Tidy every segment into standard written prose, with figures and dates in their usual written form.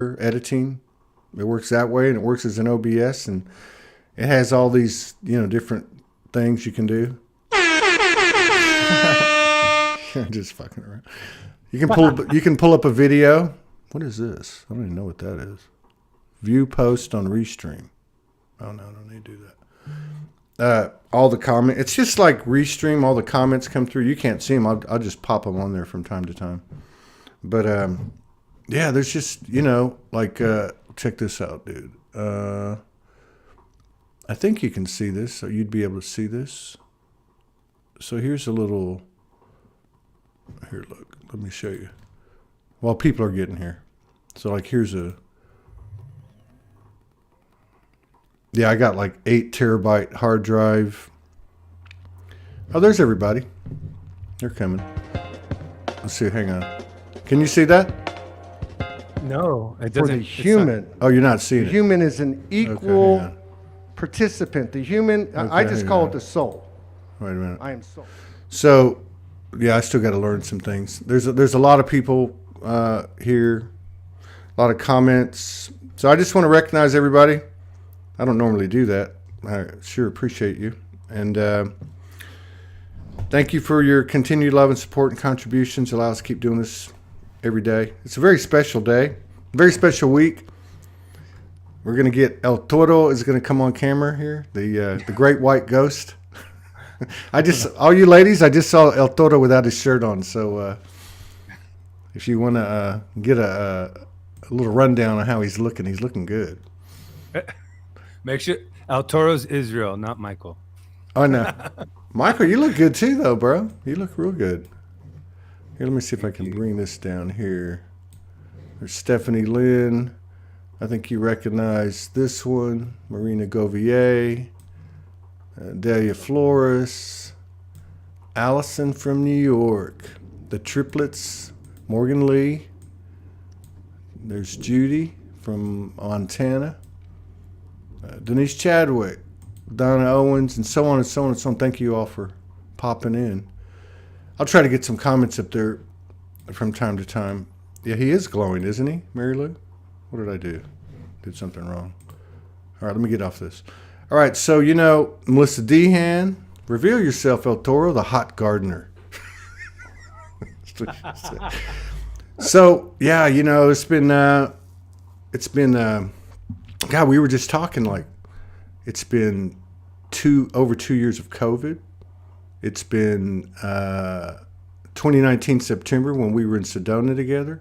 editing. It works that way, and it works as an OBS, and it has all these different things you can do. Just fucking around. You can pull up a video. What is this? I don't even know what that is. View post on Restream. Oh no, I don't need to do that. All the comment. It's just like Restream. All the comments come through. You can't see them. I'll just pop them on there from time to time. But yeah, there's just check this out, dude. I think you can see this. So you'd be able to see this. So here's a little. Here, look. Let me show you. While people are getting here. So here's a. Yeah, I got 8 terabyte hard drive. Oh, there's everybody. They're coming. Let's see. Hang on. Can you see that? No, it For doesn't. the human. Oh, you're not seeing The it. human is an equal participant. The human, I just call it the soul. Wait a minute. I am soul. So, yeah, I still got to learn some things. There's a lot of people here, a lot of comments. So I just want to recognize everybody. I don't normally do that. I sure appreciate you. And thank you for your continued love and support and contributions. Allow us to keep doing this every day. It's a very special day, very special week. We're going to get El Toro is going to come on camera here, the great white ghost. All you ladies, I just saw El Toro without his shirt on. So if you want to get a little rundown on how he's looking good. Make sure El Toro's Israel, not Michael. Oh, no. Michael, you look good too, though, bro. You look real good. Here, let me see if I can bring this down here. There's Stephanie Lynn. I think you recognize this one. Marina Govier. Delia Flores. Allison from New York. The triplets. Morgan Lee. There's Judy from Montana. Denise Chadwick. Donna Owens, and so on and so on and so on. Thank you all for popping in. I'll try to get some comments up there from time to time. Yeah, he is glowing, isn't he, Mary Lou? What did I do? Did something wrong. All right, let me get off this. All right, so, Melissa Dehan, reveal yourself, El Toro, the hot gardener. So, yeah, it's been, God, we were just talking it's been over 2 years of COVID. It's been 2019 September when we were in Sedona together.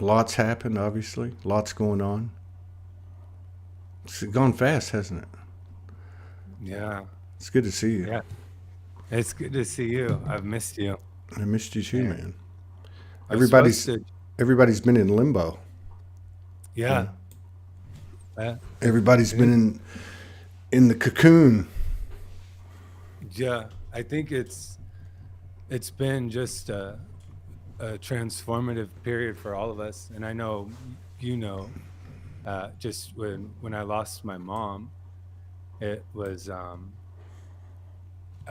Lots happened, obviously. Lots going on. It's gone fast, hasn't it? Yeah. It's good to see you. Yeah. It's good to see you. I've missed you. I missed you too, man. I was supposed to- Everybody's been in limbo. Yeah. Everybody's been in the cocoon. Yeah. I think it's been just a transformative period for all of us. And I know, just when I lost my mom, it was, I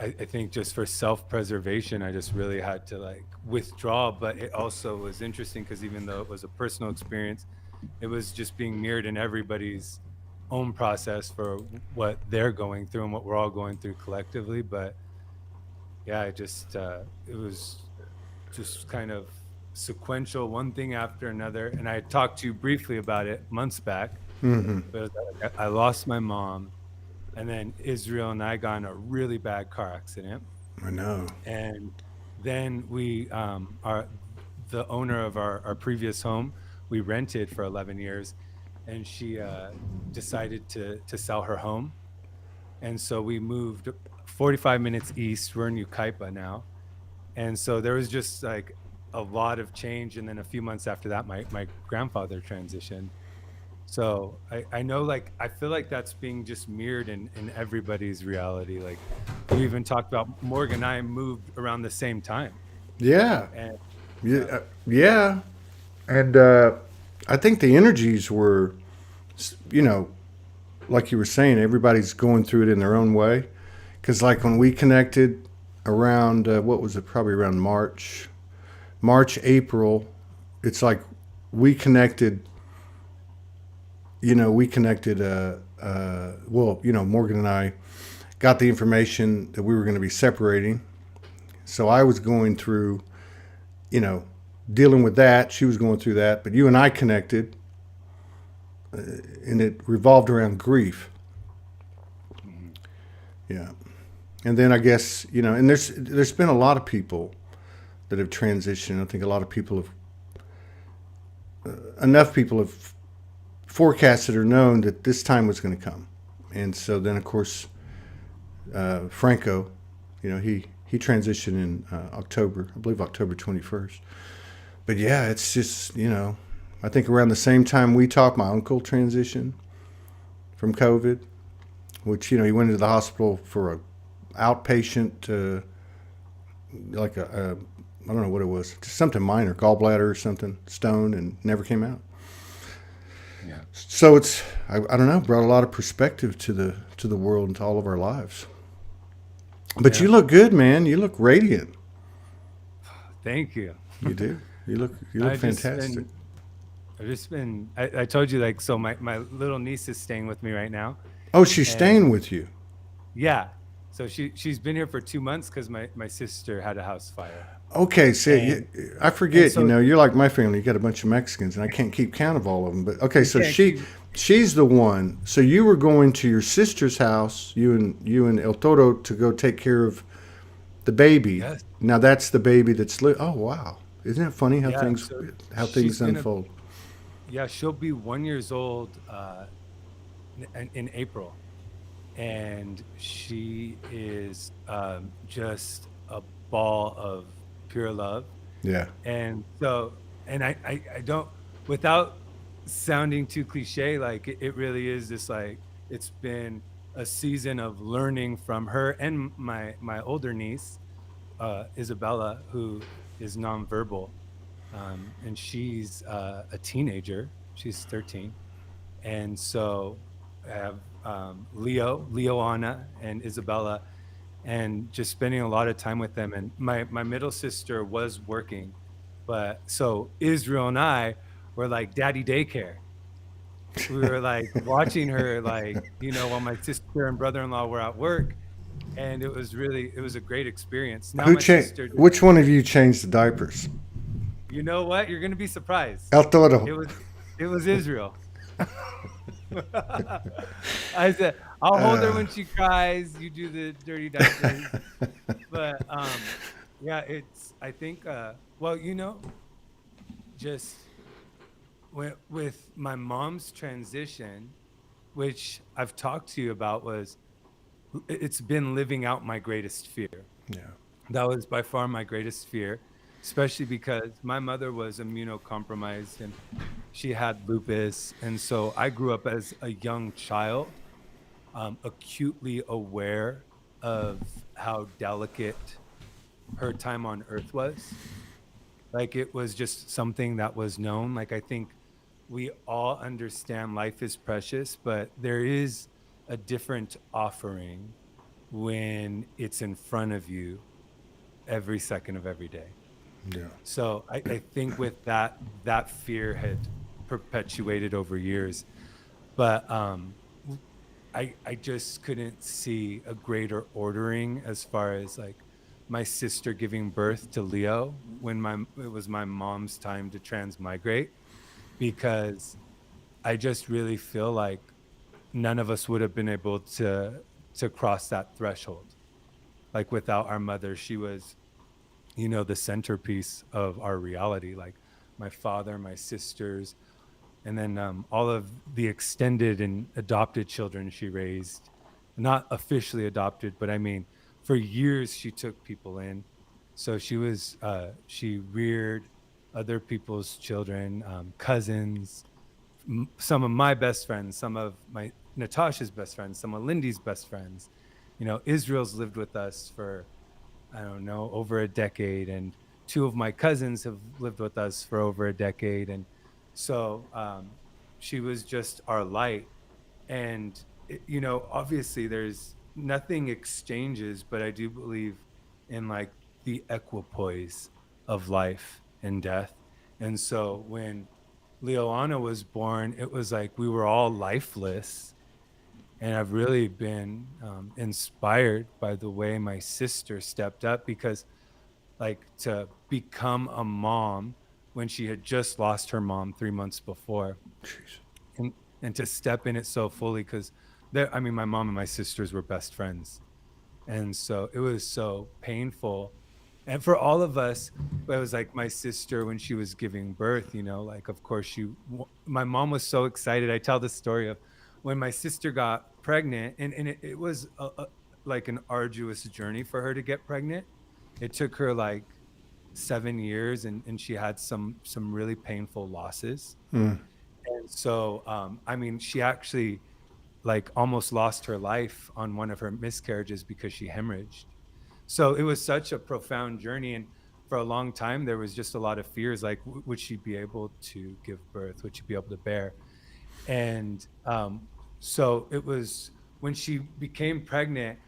think just for self-preservation, I just really had to withdraw. But it also was interesting because even though it was a personal experience, it was just being mirrored in everybody's own process for what they're going through and what we're all going through collectively. But yeah, it was just kind of sequential, one thing after another. And I talked to you briefly about it months back. Mm-hmm. But I lost my mom, and then Israel and I got in a really bad car accident. I know. And then we are the owner of our previous home. We rented for 11 years, and she decided to sell her home. And so we moved 45 minutes east. We're in Ukaipa now. And so there was just a lot of change. And then a few months after that, my grandfather transitioned. So I know, I feel like that's being just mirrored in everybody's reality. We even talked about Morgan and I moved around the same time. Yeah. And Yeah. And I think the energies were, like you were saying, everybody's going through it in their own way. Because when we connected around, what was it, probably around March, April, it's like we connected. We connected. Well, Morgan and I got the information that we were going to be separating. So I was going through, dealing with that. She was going through that. But you and I connected, and it revolved around grief. Yeah. And then I guess, and there's been a lot of people that have transitioned. I think a lot of people enough people have forecasted or known that this time was going to come. And so then, of course, Franco, he transitioned in October, I believe October 21st. But yeah, it's just, I think around the same time we talked, my uncle transitioned from COVID, which, he went into the hospital for a outpatient, like I don't know what it was, just something minor, gallbladder or something, stone, and never came out. Yeah. So it's, I don't know, brought a lot of perspective to the world and to all of our lives. But you look good, man. You look radiant. Thank you. You do. You look fantastic. I've just been, I told you, like, so my little niece is staying with me right now. Oh, she's staying with you. Yeah. So she's been here for 2 months because my sister had a house fire. Okay, see, I forget, so, you're like my family. You got a bunch of Mexicans, and I can't keep count of all of them. But okay, so she's the one. So you were going to your sister's house, you and El Toro, to go take care of the baby. Yes. Now that's the baby that's oh wow, isn't it funny how things unfold? She'll be 1 year old in April, and she is just a ball of pure love. Yeah. And so, and I don't, without sounding too cliche, like it really is just like, it's been a season of learning from her and my older niece, Isabella, who is nonverbal. And she's a teenager. She's 13. And so I have Leoana and Isabella, and just spending a lot of time with them. And my middle sister was working, but so Israel and I were like daddy daycare. We were like watching her, like, while my sister and brother-in-law were at work. And it was a great experience. Now Which one of you changed the diapers? You know what? You're going to be surprised. El Toro. It was Israel. I said, I'll hold her when she cries. You do the dirty diapers. But I think, just with my mom's transition, which I've talked to you about, it's been living out my greatest fear. Yeah. That was by far my greatest fear, especially because my mother was immunocompromised and she had lupus. And so I grew up as a young child, acutely aware of how delicate her time on earth was. Like, it was just something that was known. Like, I think we all understand life is precious, but there is a different offering when it's in front of you every second of every day. Yeah. So I think with that fear had perpetuated over years, but I just couldn't see a greater ordering as far as like my sister giving birth to Leo when it was my mom's time to transmigrate, because I just really feel like none of us would have been able to cross that threshold. Like, without our mother, she was, the centerpiece of our reality. Like, my father, my sisters, and then all of the extended and adopted children she raised. Not officially adopted, but I mean, for years she took people in. So she reared other people's children, cousins, some of my best friends, some of Natasha's best friends, some of Lindy's best friends. Israel's lived with us for, I don't know, over a decade, and two of my cousins have lived with us for over a decade. And so she was just our light. And, obviously there's nothing exchanges, but I do believe in like the equipoise of life and death. And so when Leoana was born, it was like we were all lifeless. And I've really been inspired by the way my sister stepped up, because like to become a mom when she had just lost her mom 3 months before, Jeez. and and to step in it so fully, because there, I mean, my mom and my sisters were best friends, and so it was so painful. And for all of us, it was like my sister when she was giving birth, like, of course, my mom was so excited. I tell the story of when my sister got pregnant, and it was like an arduous journey for her to get pregnant. It took her like 7 years, and she had some really painful losses. Mm. And so, I mean, she actually like almost lost her life on one of her miscarriages because she hemorrhaged. So it was such a profound journey. And for a long time, there was just a lot of fears, like, would she be able to give birth? Would she be able to bear? And so it was when she became pregnant,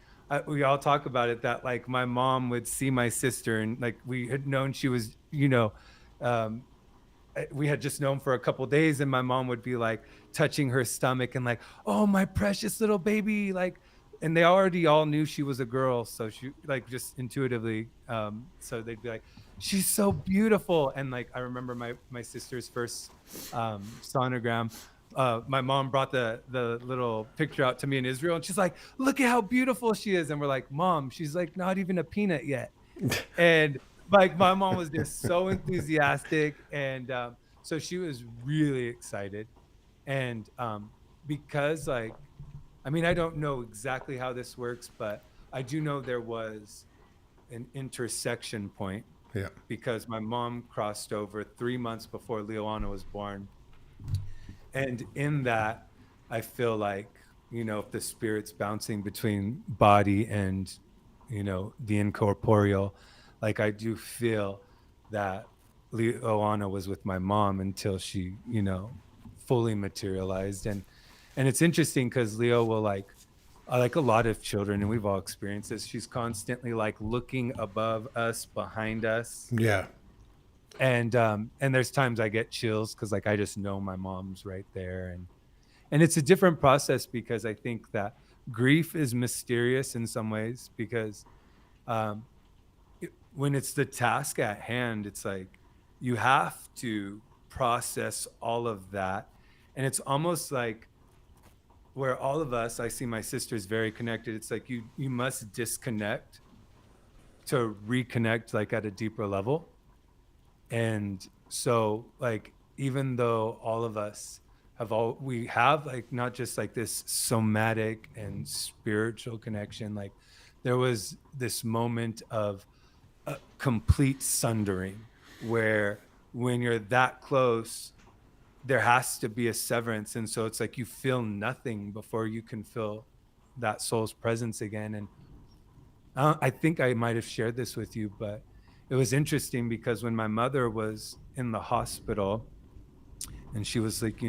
we all talk about it, that like my mom would see my sister, and like we had known she was, um, we had just known for a couple days, and my mom would be like touching her stomach and like, oh, my precious little baby, like, and they already all knew she was a girl, so she like just intuitively, so they'd be like, she's so beautiful. And like I remember my sister's first sonogram, my mom brought the little picture out to me in Israel, and she's like, look at how beautiful she is. And we're like, mom, she's like not even a peanut yet. And like my mom was just so enthusiastic, and so she was really excited. And because like, I mean, I don't know exactly how this works, but I do know there was an intersection point, Yeah. because my mom crossed over 3 months before Leoana was born. And in that, I feel like, if the spirit's bouncing between body and, the incorporeal, like I do feel that Leoana was with my mom until she, fully materialized. And it's interesting because Leo will like a lot of children, and we've all experienced this. She's constantly like looking above us, behind us, Yeah. and there's times I get chills because like I just know my mom's right there. And it's a different process, because I think that grief is mysterious in some ways, because um when it's the task at hand, it's like you have to process all of that. And it's almost like where all of us, I see my sisters very connected, it's like you must disconnect to reconnect, like at a deeper level. And so like, even though all of us we have like not just like this somatic and spiritual connection, like there was this moment of a complete sundering, where when you're that close, there has to be a severance. And so it's like you feel nothing before you can feel that soul's presence again. And I think I might have shared this with you, but it was interesting because when my mother was in the hospital and she was like,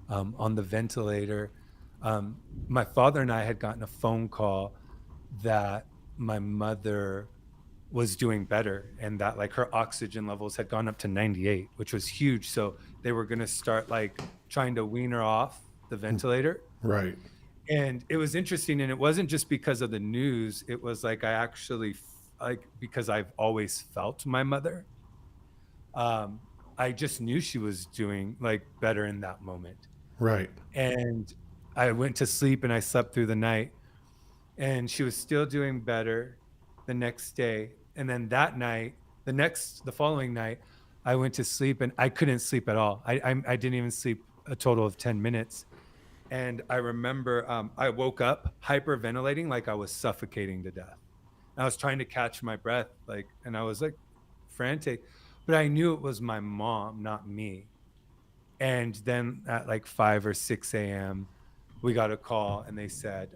on the ventilator, my father and I had gotten a phone call that my mother was doing better, and that like her oxygen levels had gone up to 98, which was huge. So they were going to start like trying to wean her off the ventilator. Right. And it was interesting, and it wasn't just because of the news. It was like I actually like, because I've always felt my mother, um I just knew she was doing like better in that moment. Right. And I went to sleep and I slept through the night, and she was still doing better the next day. And then that night, the following night, I went to sleep and I couldn't sleep at all. I didn't even sleep a total of 10 minutes. And I remember I woke up hyperventilating, like I was suffocating to death. And I was trying to catch my breath, like, and I was like frantic, but I knew it was my mom, not me. And then at like 5 or 6 a.m., we got a call, and they said,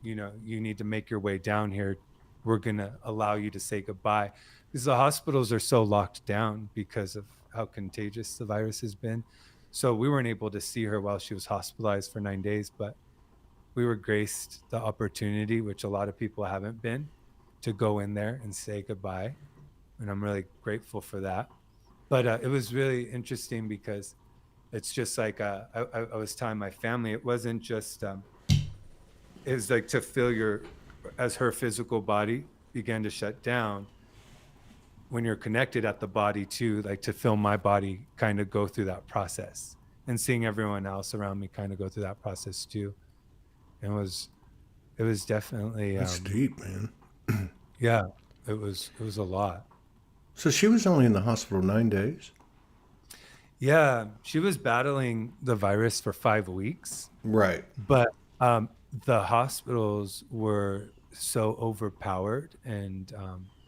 you need to make your way down here. We're going to allow you to say goodbye, because the hospitals are so locked down because of how contagious the virus has been. So we weren't able to see her while she was hospitalized for 9 days, but we were graced the opportunity, which a lot of people haven't been, to go in there and say goodbye. And I'm really grateful for that. But it was really interesting because it's just like I was telling my family, it wasn't just it was like to feel your, as her physical body began to shut down, when you're connected at the body too, like to feel my body kind of go through that process, and seeing everyone else around me kind of go through that process too. And it was definitely That's deep, man. yeah, it was a lot. So she was only in the hospital 9 days? Yeah, she was battling the virus for 5 weeks, Right. but the hospitals were so overpowered and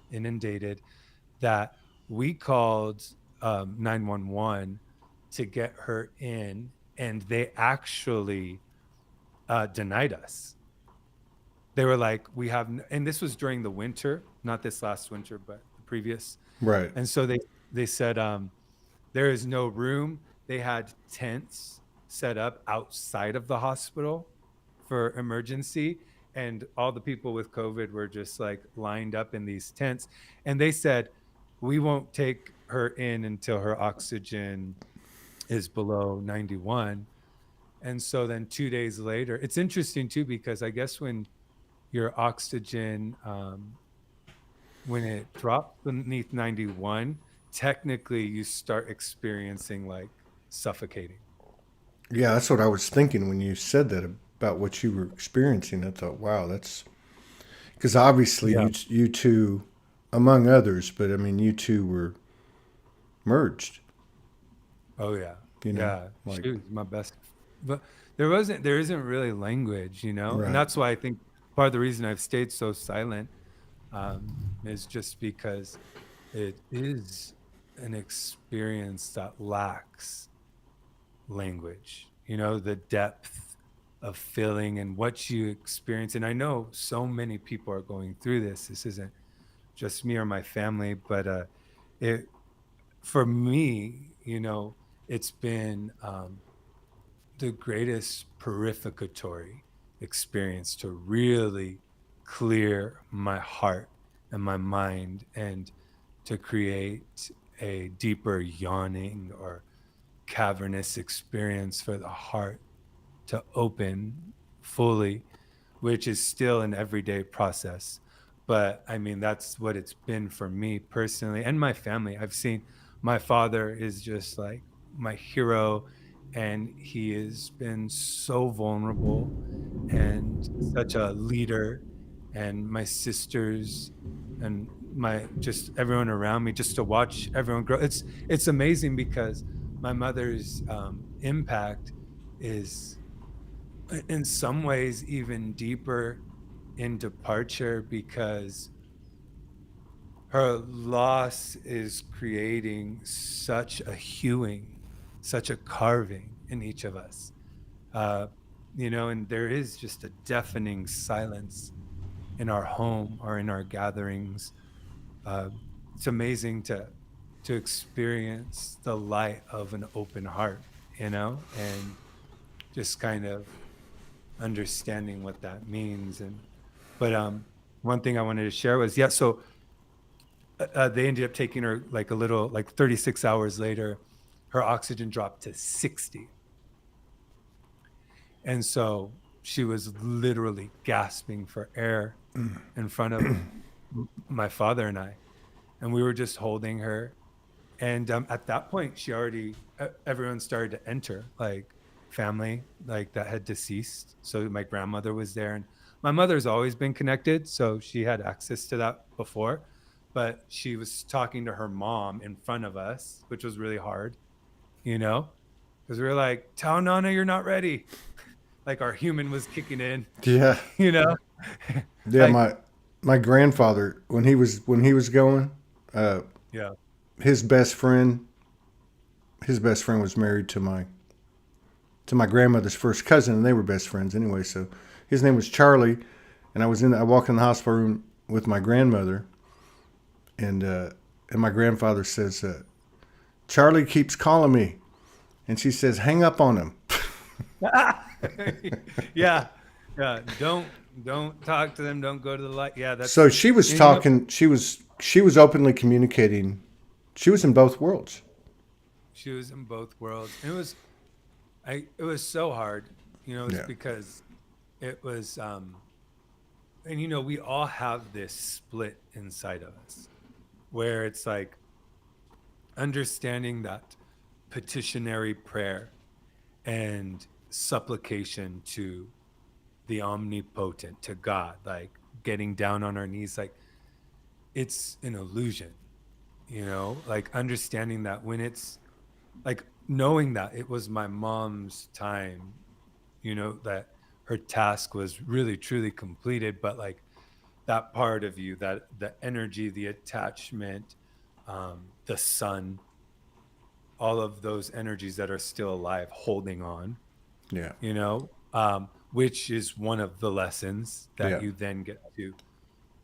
inundated that we called 911 to get her in, and they actually denied us. They were like, we have, and this was during the winter, not this last winter, but the previous. Right. And so they said, there is no room. They had tents set up outside of the hospital for emergency. And all the people with COVID were just like lined up in these tents. And they said, we won't take her in until her oxygen is below 91. And so then 2 days later, it's interesting too, because I guess when your oxygen, when it drops beneath 91, technically you start experiencing like suffocating. Yeah, that's what I was thinking when you said that about what you were experiencing. I thought, wow, that's because obviously Yeah. you two, among others, but I mean, you two were merged. Oh yeah. You know, Yeah. like- She was my best. But there isn't really language, you know? Right. And that's why I think part of the reason I've stayed so silent is just because it is an experience that lacks language, you know, the depth of feeling and what you experience. And I know so many people are going through this. This isn't just me or my family, but it, for me, you know, it's been the greatest purificatory experience to really clear my heart and my mind, and to create a deeper yawning or cavernous experience for the heart to open fully, which is still an everyday process. But I mean, that's what it's been for me personally and my family. I've seen my father is just like my hero, and he has been so vulnerable and such a leader. And my sisters and my, just everyone around me, just to watch everyone grow. It's amazing because my mother's impact is in some ways even deeper in departure, because her loss is creating such a hewing, such a carving in each of us. You know, and there is just a deafening silence in our home or in our gatherings. It's amazing to experience the light of an open heart, you know, and just kind of understanding what that means. And but one thing I wanted to share was, yeah, so they ended up taking her like a little, like 36 hours later, her oxygen dropped to 60. And so she was literally gasping for air in front of my father and I. And we were just holding her. And at that point, she already, everyone started to enter, like family, like that had deceased. So my grandmother was there. And my mother's always been connected, so she had access to that before. But she was talking to her mom in front of us, which was really hard, you know? Because we were like, tell Nana you're not ready. Like our human was kicking in, Yeah. you know? Yeah. Like- my grandfather, when he was going, Yeah. his best friend was married to my grandmother's first cousin, and they were best friends anyway. So his name was Charlie, and I walked in the hospital room with my grandmother, and my grandfather says, Charlie keeps calling me, and she says, hang up on him. Yeah. Don't talk to them. Don't go to the light. Yeah. That's So she was talking. She was openly communicating. She was in both worlds. She was in both worlds. And it was so hard, it's Yeah. because it was, and we all have this split inside of us where it's like understanding that petitionary prayer and supplication to the omnipotent, to God, like getting down on our knees, like it's an illusion, like understanding that when it's like knowing that it was my mom's time, that her task was really truly completed, but like that part of you, that the energy, the attachment, the sun, all of those energies that are still alive, holding on, Yeah. which is one of the lessons that Yeah.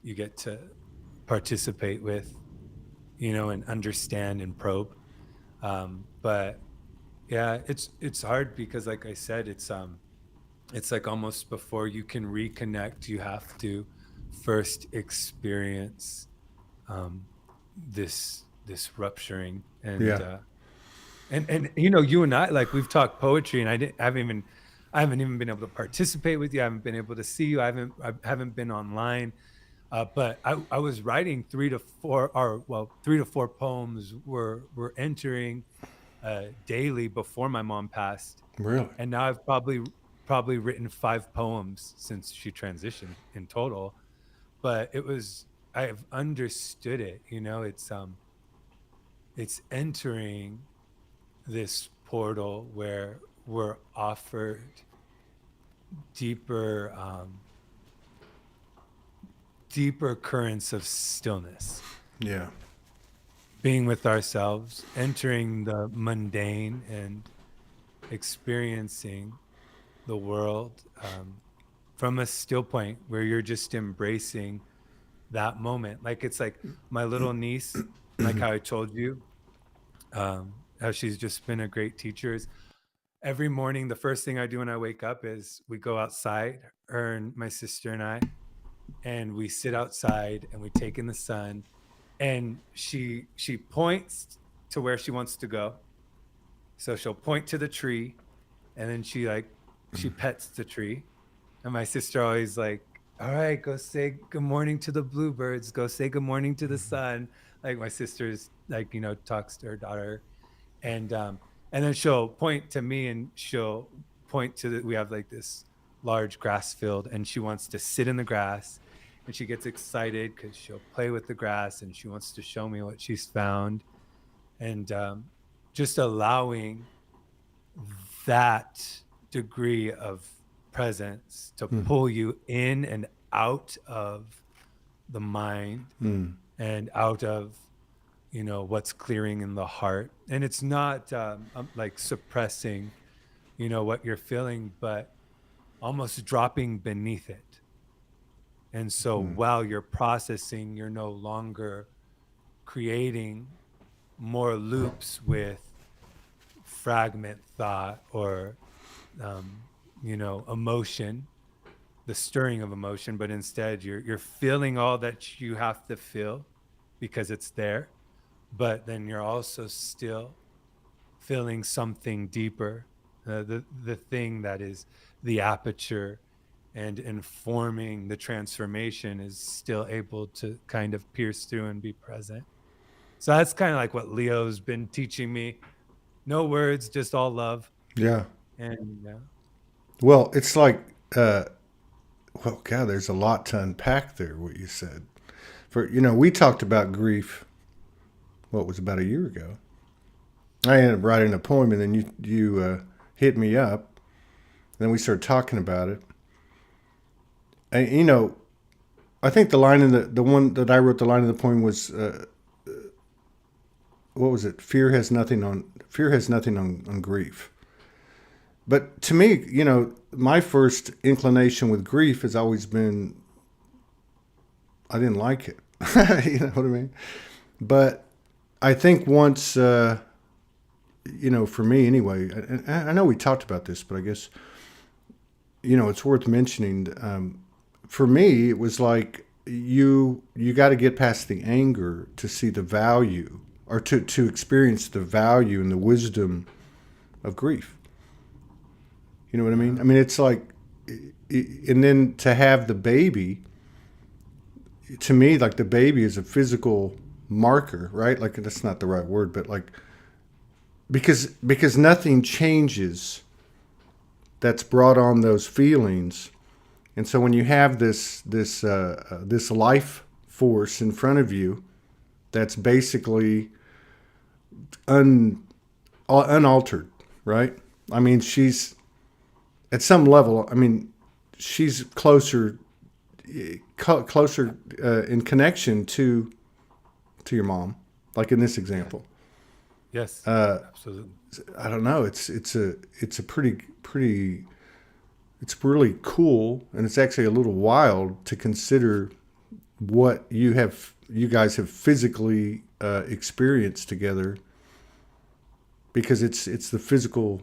you get to participate with, and understand and probe. But yeah, it's hard because, like I said, it's like almost before you can reconnect, you have to first experience this rupturing. And Yeah. and you and I, like, we've talked poetry, and I haven't even been able to participate with you. I haven't been able to see you. I haven't been online. But I was writing 3 to 4 poems were entering daily before my mom passed. Really? And now I've probably written 5 poems since she transitioned in total. But I've understood it, it's entering this portal where we're offered deeper deeper currents of stillness, Yeah. being with ourselves, entering the mundane and experiencing the world from a still point where you're just embracing that moment. Like, it's like my little niece, like how I told you, how she's just been a great teacher, is every morning, the first thing I do when I wake up is we go outside, her and my sister and we sit outside and we take in the sun, and she points to where she wants to go. So she'll point to the tree, and then she pets the tree. And my sister always like, all right, go say good morning to the bluebirds, go say good morning to the sun. Like, my sister's like, talks to her daughter. And then she'll point to me, and she'll point to we have like this large grass field, and she wants to sit in the grass, and she gets excited because she'll play with the grass, and she wants to show me what she's found. And just allowing that degree of presence to pull you in and out of the mind and out of what's clearing in the heart. And it's not like suppressing what you're feeling, but almost dropping beneath it. And so while you're processing, you're no longer creating more loops with fragment thought or emotion, the stirring of emotion, but instead you're feeling all that you have to feel because it's there. But then you're also still feeling something deeper, the thing that is the aperture and informing the transformation is still able to kind of pierce through and be present. So that's kind of like what Leo's been teaching me. No words, just all love. Yeah. And Well, it's like, well, God, there's a lot to unpack there, what you said. We talked about grief, what was about a year ago. I ended up writing a poem, and then you hit me up. And then we started talking about it. And, I think the line in the one that I wrote, the line in the poem was, what was it? Fear has nothing on grief. But to me, my first inclination with grief has always been, I didn't like it. You know what I mean? But I think once, for me anyway, I know we talked about this, but I guess, it's worth mentioning. For me, it was like you got to get past the anger to see the value or to experience the value and the wisdom of grief. You know what I mean? I mean, it's like, and then to have the baby, to me, like the baby is a physical marker, right? Like that's not the right word, but like, because nothing changes that's brought on those feelings. And so when you have this life force in front of you that's basically unaltered, right? I mean, she's at some level. I mean, she's closer in connection to your mom, like in this example. Yes, absolutely. I don't know. It's a pretty. It's really cool, and it's actually a little wild to consider what you guys have physically experienced together, because it's the physical,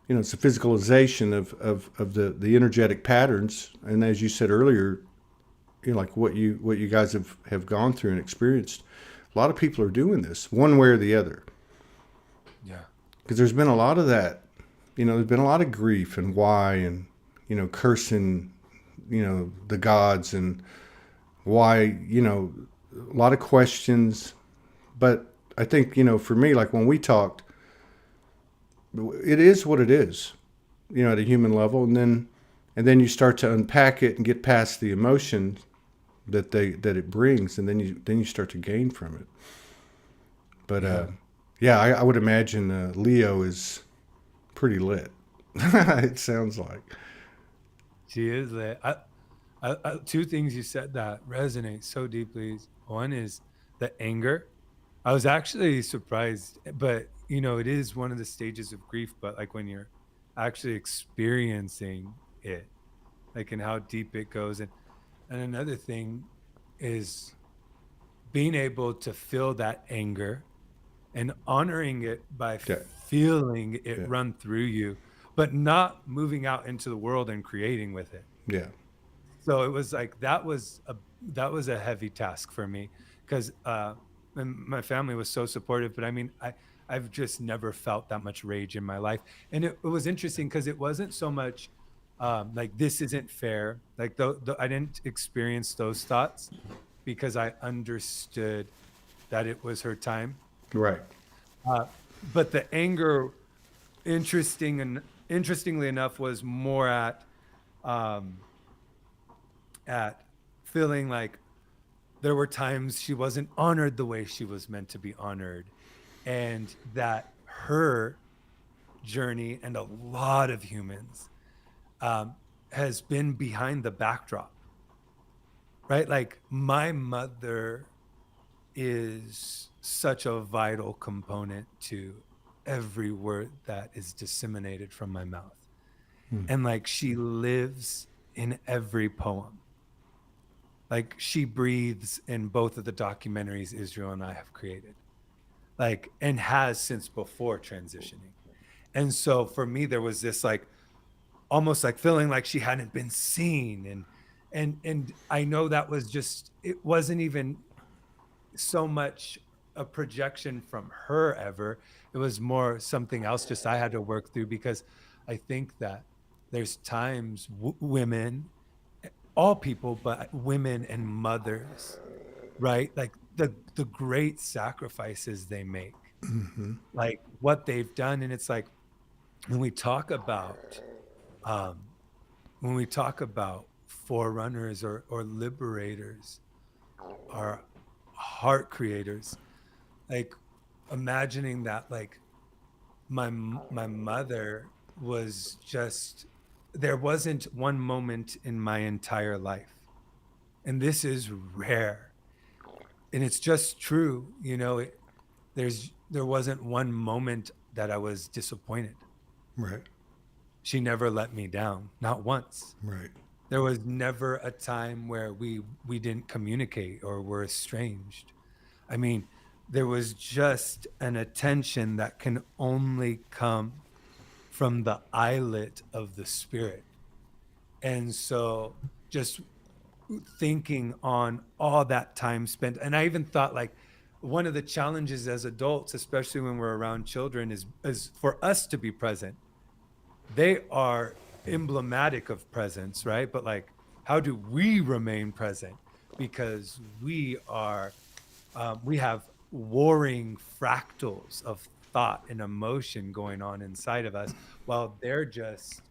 it's the physicalization of the energetic patterns, and as you said earlier, like what you guys have gone through and experienced. A lot of people are doing this one way or the other. Yeah, because there's been a lot of that. There's been a lot of grief and why, and cursing, the gods, and why, a lot of questions. But I think, for me, like when we talked, it is what it is, at a human level, and then you start to unpack it and get past the emotion that it brings, and then you start to gain from it. But yeah, I would imagine Leo is pretty lit. It sounds like. she is lit. Two things you said that resonate so deeply. One is the anger. I was actually surprised, but it is one of the stages of grief. But like when you're actually experiencing it, like and how deep it goes, and another thing is being able to feel that anger and honoring it by Yeah. feeling it Yeah. run through you, but not moving out into the world and creating with it. Yeah. So it was like that was a heavy task for me, because and my family was so supportive. But I mean, I've just never felt that much rage in my life, and it was interesting because it wasn't so much like this isn't fair. Like I didn't experience those thoughts because I understood that it was her time. Right. But the anger, interestingly enough, was more um, at feeling like there were times she wasn't honored the way she was meant to be honored, and that her journey, and a lot of humans, has been behind the backdrop, right? Like my mother is such a vital component to every word that is disseminated from my mouth. And like she lives in every poem. Like she breathes in both of the documentaries Israel and I have created, like, and has since before transitioning. And so for me, there was this like almost like feeling like she hadn't been seen. And I know that was just, it wasn't even so much a projection from her ever. It was more something else just I had to work through, because I think that there's times women, all people, but women and mothers, right? Like the great sacrifices they make, like what they've done. And it's like when we talk about um, forerunners or liberators, or heart creators, like imagining that like my mother was just, there wasn't one moment in my entire life, and this is rare, and it's just true, there wasn't one moment that I was disappointed. Right. She never let me down, not once. Right. There was never a time where we didn't communicate or were estranged. I mean, there was just an attention that can only come from the eyelet of the spirit. And so just thinking on all that time spent, and I even thought like one of the challenges as adults, especially when we're around children, is for us to be present. They are emblematic of presence, right? But like, how do we remain present? Because we have warring fractals of thought and emotion going on inside of us, while they're just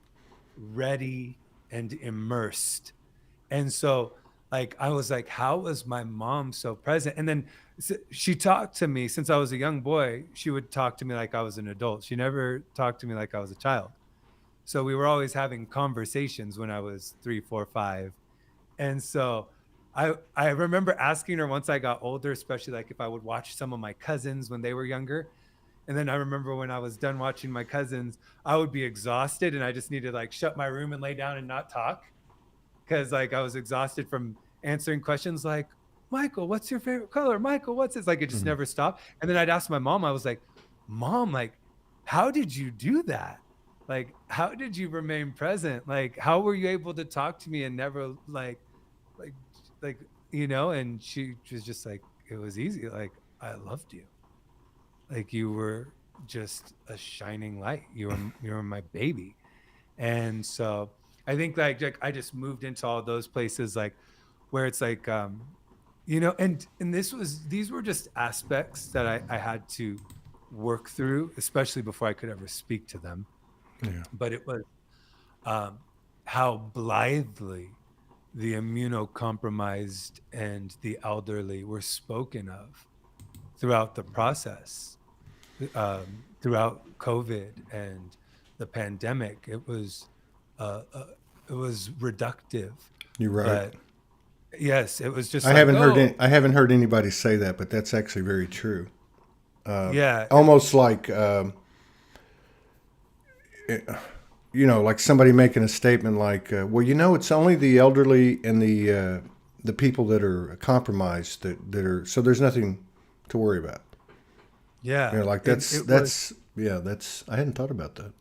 ready and immersed. And so, like, I was like, how was my mom so present? And then she talked to me since I was a young boy. She would talk to me like I was an adult. She never talked to me like I was a child. So we were always having conversations when I was 3, 4, 5. And so I remember asking her once I got older, especially like if I would watch some of my cousins when they were younger. And then I remember when I was done watching my cousins, I would be exhausted and I just needed to like shut my room and lay down and not talk, because like I was exhausted from answering questions like, Michael, what's your favorite color? Michael, what's this? Like it just Mhm. never stopped. And then I'd ask my mom, I was like, Mom, like, how did you do that? Like, how did you remain present? Like, how were you able to talk to me and never like, like, and she was just like, it was easy. Like, I loved you. Like, you were just a shining light. You were my baby. And so I think like I just moved into all those places like where it's like and these were just aspects that I had to work through, especially before I could ever speak to them. Yeah. But it was um how blithely the immunocompromised and the elderly were spoken of throughout the process, throughout COVID and the pandemic. Uh, uh, it was reductive, You're right. but yes, it was just like, I haven't heard anybody say that, but that's actually very true. yeah, Almost like like somebody making a statement like, "Well, it's only the elderly and the people that are compromised that are so there's nothing to worry about." yeah, Like it was, that's I hadn't thought about that.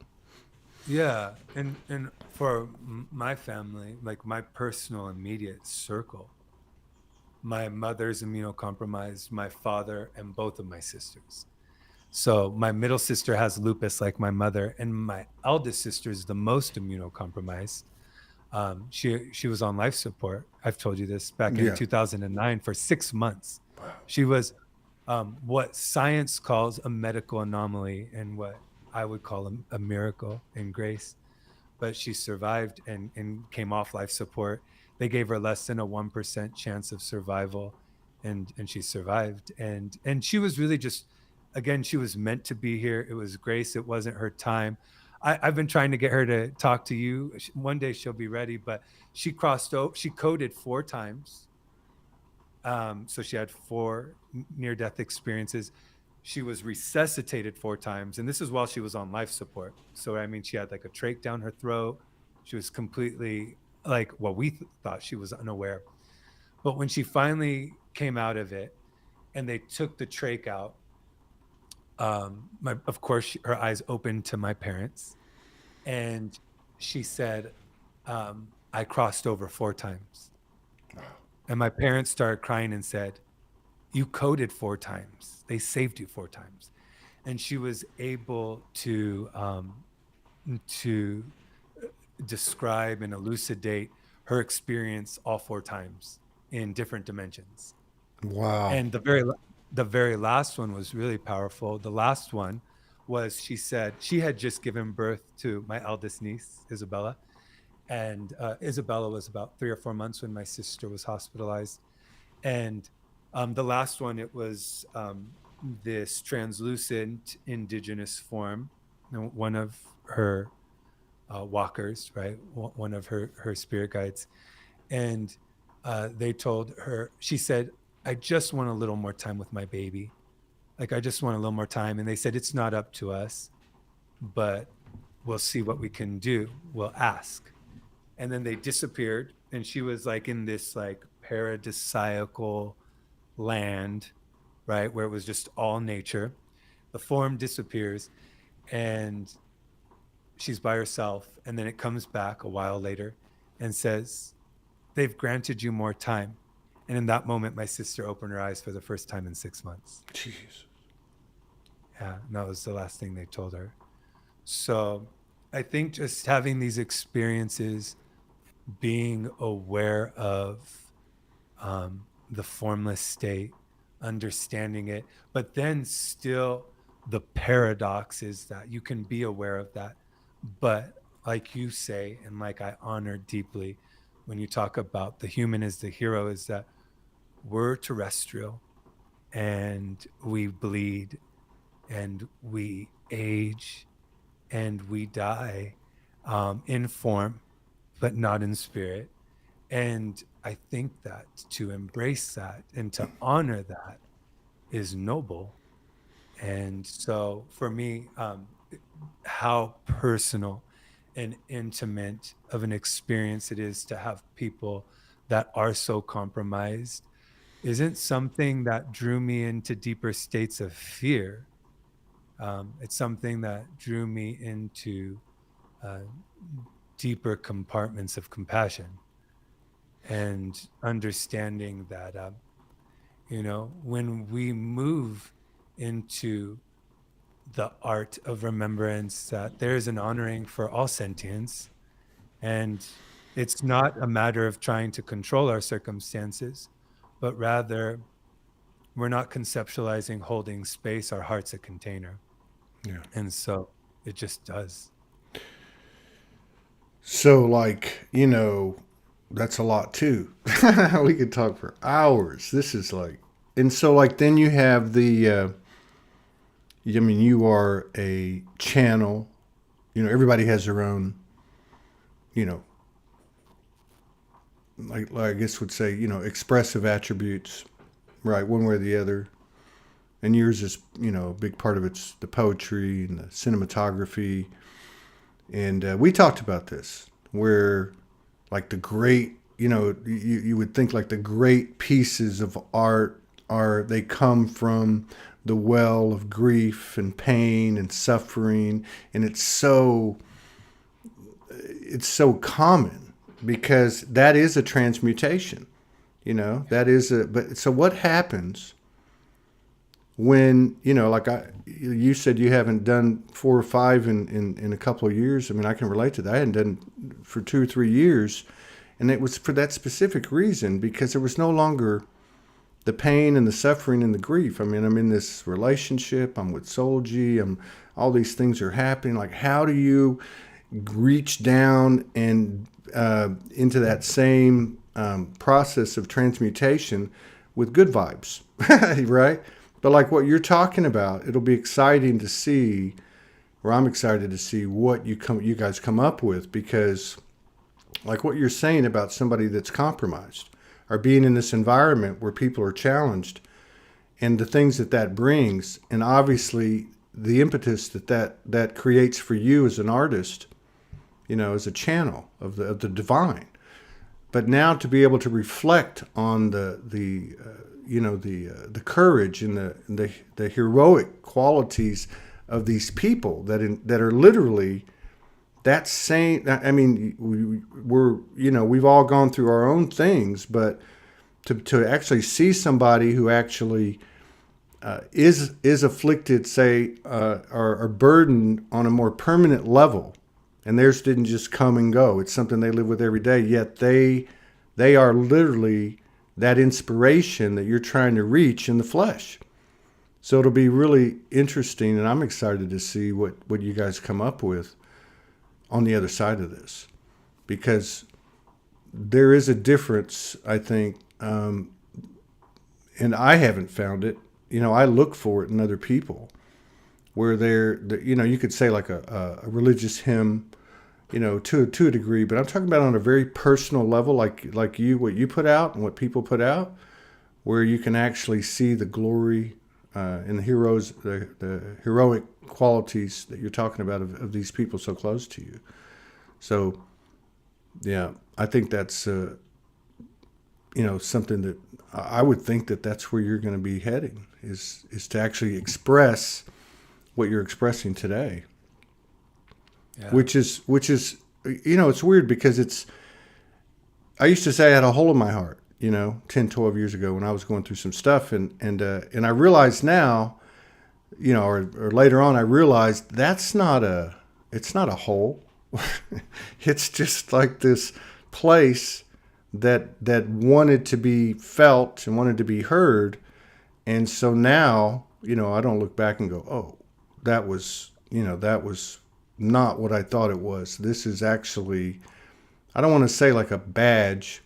yeah, and for my family, like my personal immediate circle, my mother's immunocompromised, my father, and both of my sisters. So my middle sister has lupus like my mother, and my eldest sister is the most immunocompromised. She was on life support. I've told you this back in Yeah. 2009 for 6 months. She was what science calls a medical anomaly and what I would call a miracle and grace. But she survived and came off life support. They gave her less than a 1% chance of survival, and she survived. And she was really just, again, she was meant to be here. It was grace. It wasn't her time. I've been trying to get her to talk to you. One day she'll be ready, but she crossed over. She coded 4 times. So she had 4 near-death experiences. She was resuscitated 4 times, and this is while she was on life support. So I mean, she had like a trach down her throat. She was completely like, well, we thought she was unaware. But when she finally came out of it, and they took the trach out, of course, her eyes opened to my parents, and she said, "I crossed over 4 times." And my parents started crying and said, "You coded 4 times. They saved you 4 times." And she was able to describe and elucidate her experience all 4 times in different dimensions. Wow. And the very last one was really powerful. The last one was, she said she had just given birth to my eldest niece, Isabella. And Isabella was about 3 or 4 months when my sister was hospitalized. And the last one, it was this translucent indigenous form, one of her walkers, right? One of her spirit guides. And they told her, she said, "I just want a little more time with my baby. Like, I just want a little more time." And they said, "It's not up to us, but we'll see what we can do. We'll ask." And then they disappeared. And she was like in this like paradisiacal land, right? Where it was just all nature. The form disappears and she's by herself. And then it comes back a while later and says, "They've granted you more time. And in that moment, my sister opened her eyes for the first time in 6 months. Jeez. Yeah, and that was the last thing they told her. So I think just having these experiences, being aware of the formless state, understanding it, but then still the paradox is that you can be aware of that. But like you say, and like I honor deeply when you talk about the human as the hero, is that we're terrestrial and we bleed and we age and we die in form, but not in spirit. And I think that to embrace that and to honor that is noble. And so for me, how personal and intimate of an experience it is to have people that are so compromised isn't something that drew me into deeper states of fear. It's something that drew me into uh, deeper compartments of compassion and understanding that, when we move into the art of remembrance, that there's an honoring for all sentience. And it's not a matter of trying to control our circumstances, but rather we're not conceptualizing holding space, our heart's a container. Yeah. And so it just does. So, like, that's a lot too. We could talk for hours. This is like, and so, like, then you have the, you are a channel. Everybody has their own, like I guess would say, expressive attributes, right? One way or the other. And yours is, a big part of it's the poetry and the cinematography. And we talked about this, where like the great, you would think like the great pieces of art they come from the well of grief and pain and suffering. And it's so common because that is a transmutation, but so what happens when, like you said, you haven't done 4 or 5 in a couple of years. I mean, I can relate to that. I hadn't done for 2 or 3 years. And it was for that specific reason, because there was no longer the pain and the suffering and the grief. I mean, I'm in this relationship. I'm with Soulogy. All these things are happening. Like, how do you reach down and into that same process of transmutation with good vibes, right? But like what you're talking about, it'll be exciting to see, or I'm excited to see what you guys come up with, because like what you're saying about somebody that's compromised or being in this environment where people are challenged and the things that brings, and obviously the impetus that creates for you as an artist, as a channel of the divine. But now to be able to reflect on the courage and the heroic qualities of these people that are literally that same. I mean, we've all gone through our own things, but to actually see somebody who actually is afflicted, say, or burdened on a more permanent level, and theirs didn't just come and go. It's something they live with every day. Yet they are literally that inspiration that you're trying to reach in the flesh. So it'll be really interesting, and I'm excited to see what you guys come up with on the other side of this, because there is a difference, I think, and I haven't found it. I look for it in other people, where you could say like a religious hymn, to a degree, but I'm talking about on a very personal level, like what you put out and what people put out, where you can actually see the glory and the heroes, the heroic qualities that you're talking about of these people so close to you. So, yeah, I think that's something that I would think that's where you're going to be heading, is to actually express what you're expressing today. Yeah. Which is, it's weird because I used to say I had a hole in my heart, 10, 12 years ago when I was going through some stuff. And I realized now, or later on, I realized it's not a hole. It's just like this place that wanted to be felt and wanted to be heard. And so now, I don't look back and go, oh, that was not what I thought it was. This is actually, I don't want to say like a badge,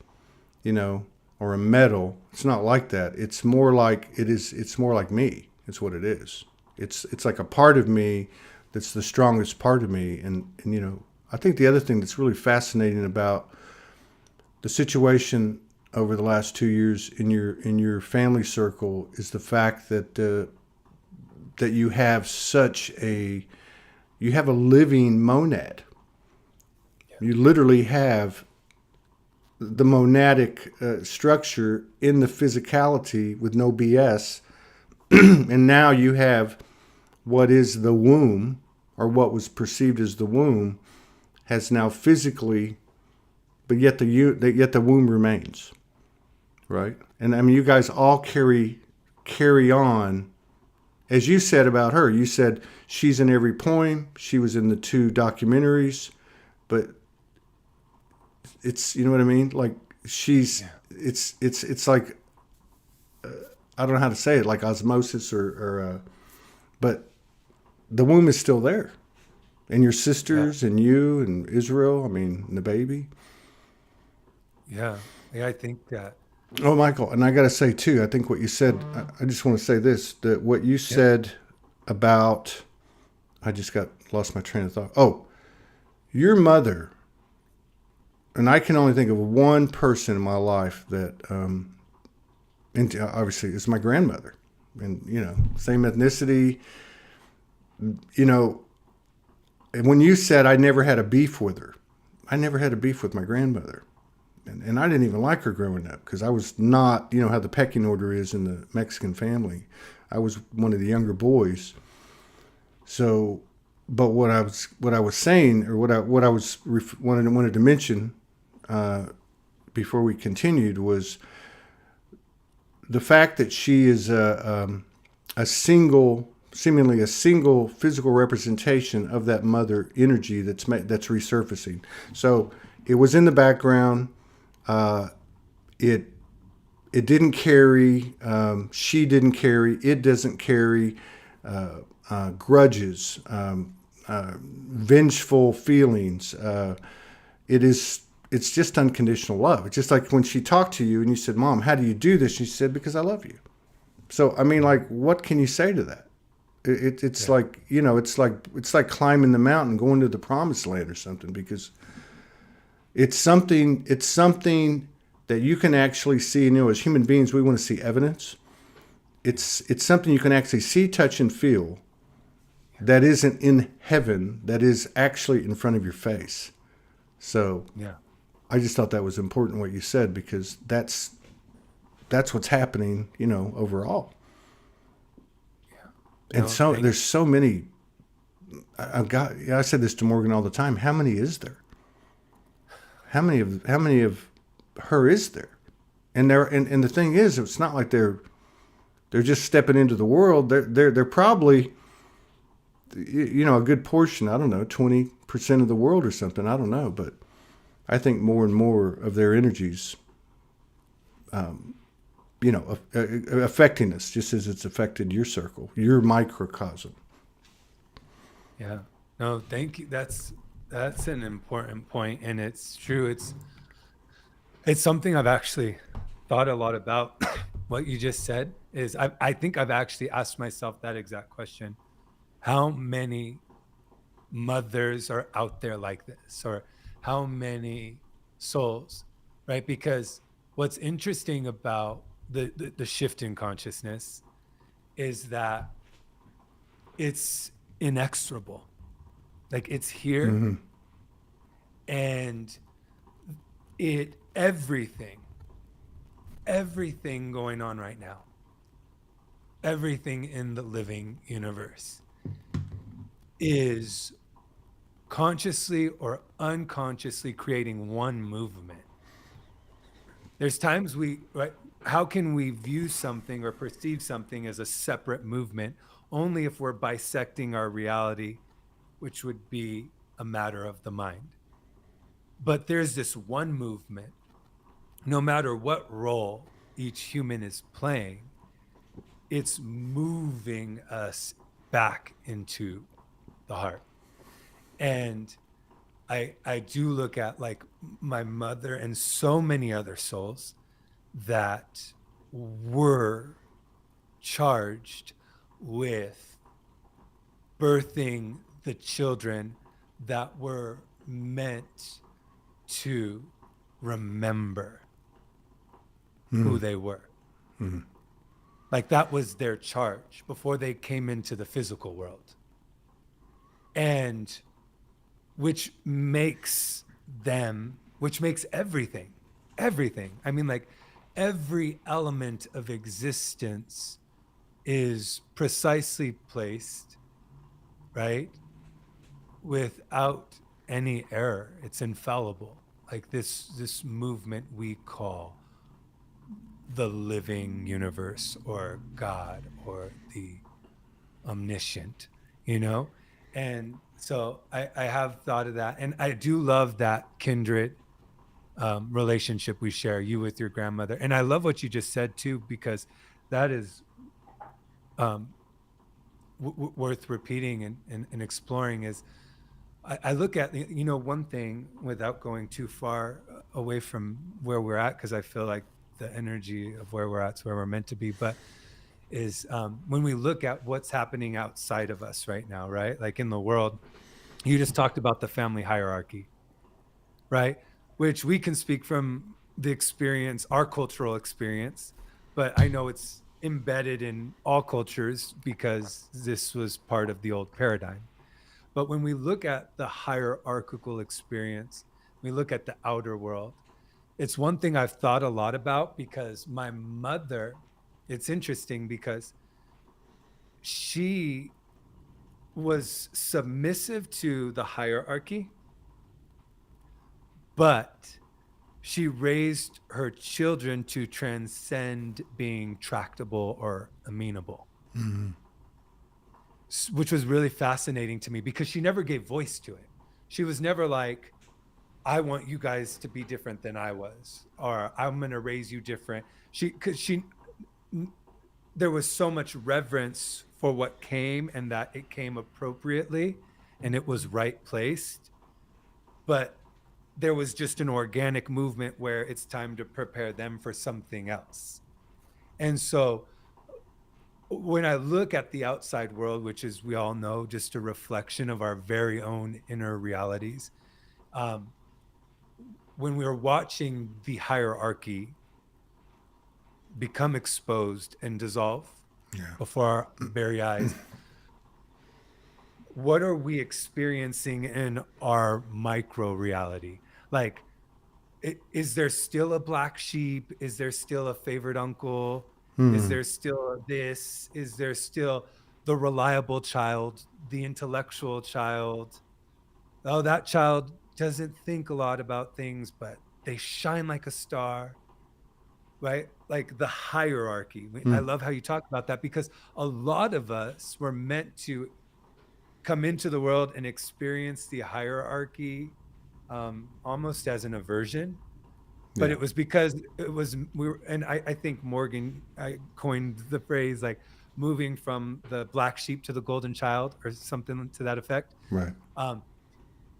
or a medal. It's not like that. It's more like it's more like me. It's what it is. It's like a part of me that's the strongest part of me. And I think the other thing that's really fascinating about the situation over the last 2 years in your family circle is the fact that that you have a living monad. You literally have the monadic structure in the physicality with no BS. And now you have what is the womb, or what was perceived as the womb, has now physically, but yet the womb remains, right? And I mean, you guys all carry on, as you said about her. You said she's in every poem, she was in the 2 documentaries, but it's, you know what I mean? Like she's, it's like, I don't know how to say it, like osmosis or but the womb is still there. And your sisters and you and Israel, I mean, and the baby. Yeah. I think that. Oh, Michael, and I got to say too, I think what you said, I just want to say this, that what you said about, I just lost my train of thought. Oh, your mother, and I can only think of one person in my life that, obviously, it's my grandmother. And, same ethnicity, and when you said I never had a beef with her, I never had a beef with my grandmother. And I didn't even like her growing up because I was not, how the pecking order is in the Mexican family. I was one of the younger boys. So, but what I was saying, or what I wanted to mention before we continued, was the fact that she is seemingly a single physical representation of that mother energy that's resurfacing. So it was in the background. It didn't carry. She didn't carry. It doesn't carry grudges, vengeful feelings. It's just unconditional love. It's just like when she talked to you and you said, "Mom, how do you do this?" She said, "Because I love you." So I mean, like, what can you say to that? It's like, it's like climbing the mountain, going to the promised land or something, because it's something that you can actually see. As human beings, we want to see evidence. It's something you can actually see, touch, and feel that isn't in heaven, that is actually in front of your face. So I just thought that was important what you said, because that's what's happening, overall. And there's so many. I said this to Morgan all the time. How many is there? How many of her is there? And the thing is, it's not like they're just stepping into the world. They're probably, a good portion. I don't know, 20% of the world or something. I don't know, but I think more and more of their energies, affecting us, just as it's affected your circle, your microcosm. Yeah. No, thank you. That's an important point, and it's true. It's something I've actually thought a lot about. What you just said is, I think I've actually asked myself that exact question. How many mothers are out there like this, or how many souls, right? Because what's interesting about the shift in consciousness is that it's inexorable. Like, it's here. Mm-hmm. And everything going on right now, everything in the living universe is consciously or unconsciously creating one movement. There's times right, how can we view something or perceive something as a separate movement? Only if we're bisecting our reality, which would be a matter of the mind. But there's this one movement, no matter what role each human is playing, it's moving us back into the heart. And I do look at like my mother and so many other souls that were charged with birthing the children that were meant to remember who they were. Like that was their charge before they came into the physical world. And which makes everything. I mean, like every element of existence is precisely placed, right? Without any error. It's infallible. Like this movement we call the living universe or God or the omniscient, you know? And so I have thought of that. And I do love that kindred relationship we share, you with your grandmother. And I love what you just said too, because that is worth repeating and exploring is I look at, you know, one thing without going too far away from where we're at, because I feel like the energy of where we're at is where we're meant to be, but is when we look at what's happening outside of us right now, right? Like in the world, you just talked about the family hierarchy, right? Which we can speak from the experience, our cultural experience, but I know it's embedded in all cultures because this was part of the old paradigm. But when we look at the hierarchical experience, we look at the outer world. It's one thing I've thought a lot about because my mother, it's interesting because she was submissive to the hierarchy, but she raised her children to transcend being tractable or amenable, which was really fascinating to me because she never gave voice to it. She was never like, I want you guys to be different than I was, or I'm going to raise you different. There was so much reverence for what came and that it came appropriately and it was right placed. But there was just an organic movement where it's time to prepare them for something else. And so when I look at the outside world, which is, we all know, just a reflection of our very own inner realities, when we're watching the hierarchy become exposed and dissolve before our very eyes, what are we experiencing in our micro reality? Like, is there still a black sheep? Is there still a favorite uncle? Is there still this? Is there still the reliable child, the intellectual child? Oh, that child doesn't think a lot about things, but they shine like a star, right? Like the hierarchy. I love how you talk about that because a lot of us were meant to come into the world and experience the hierarchy almost as an aversion. But it was because and I think Morgan, I coined the phrase like moving from the black sheep to the golden child or something to that effect. Right.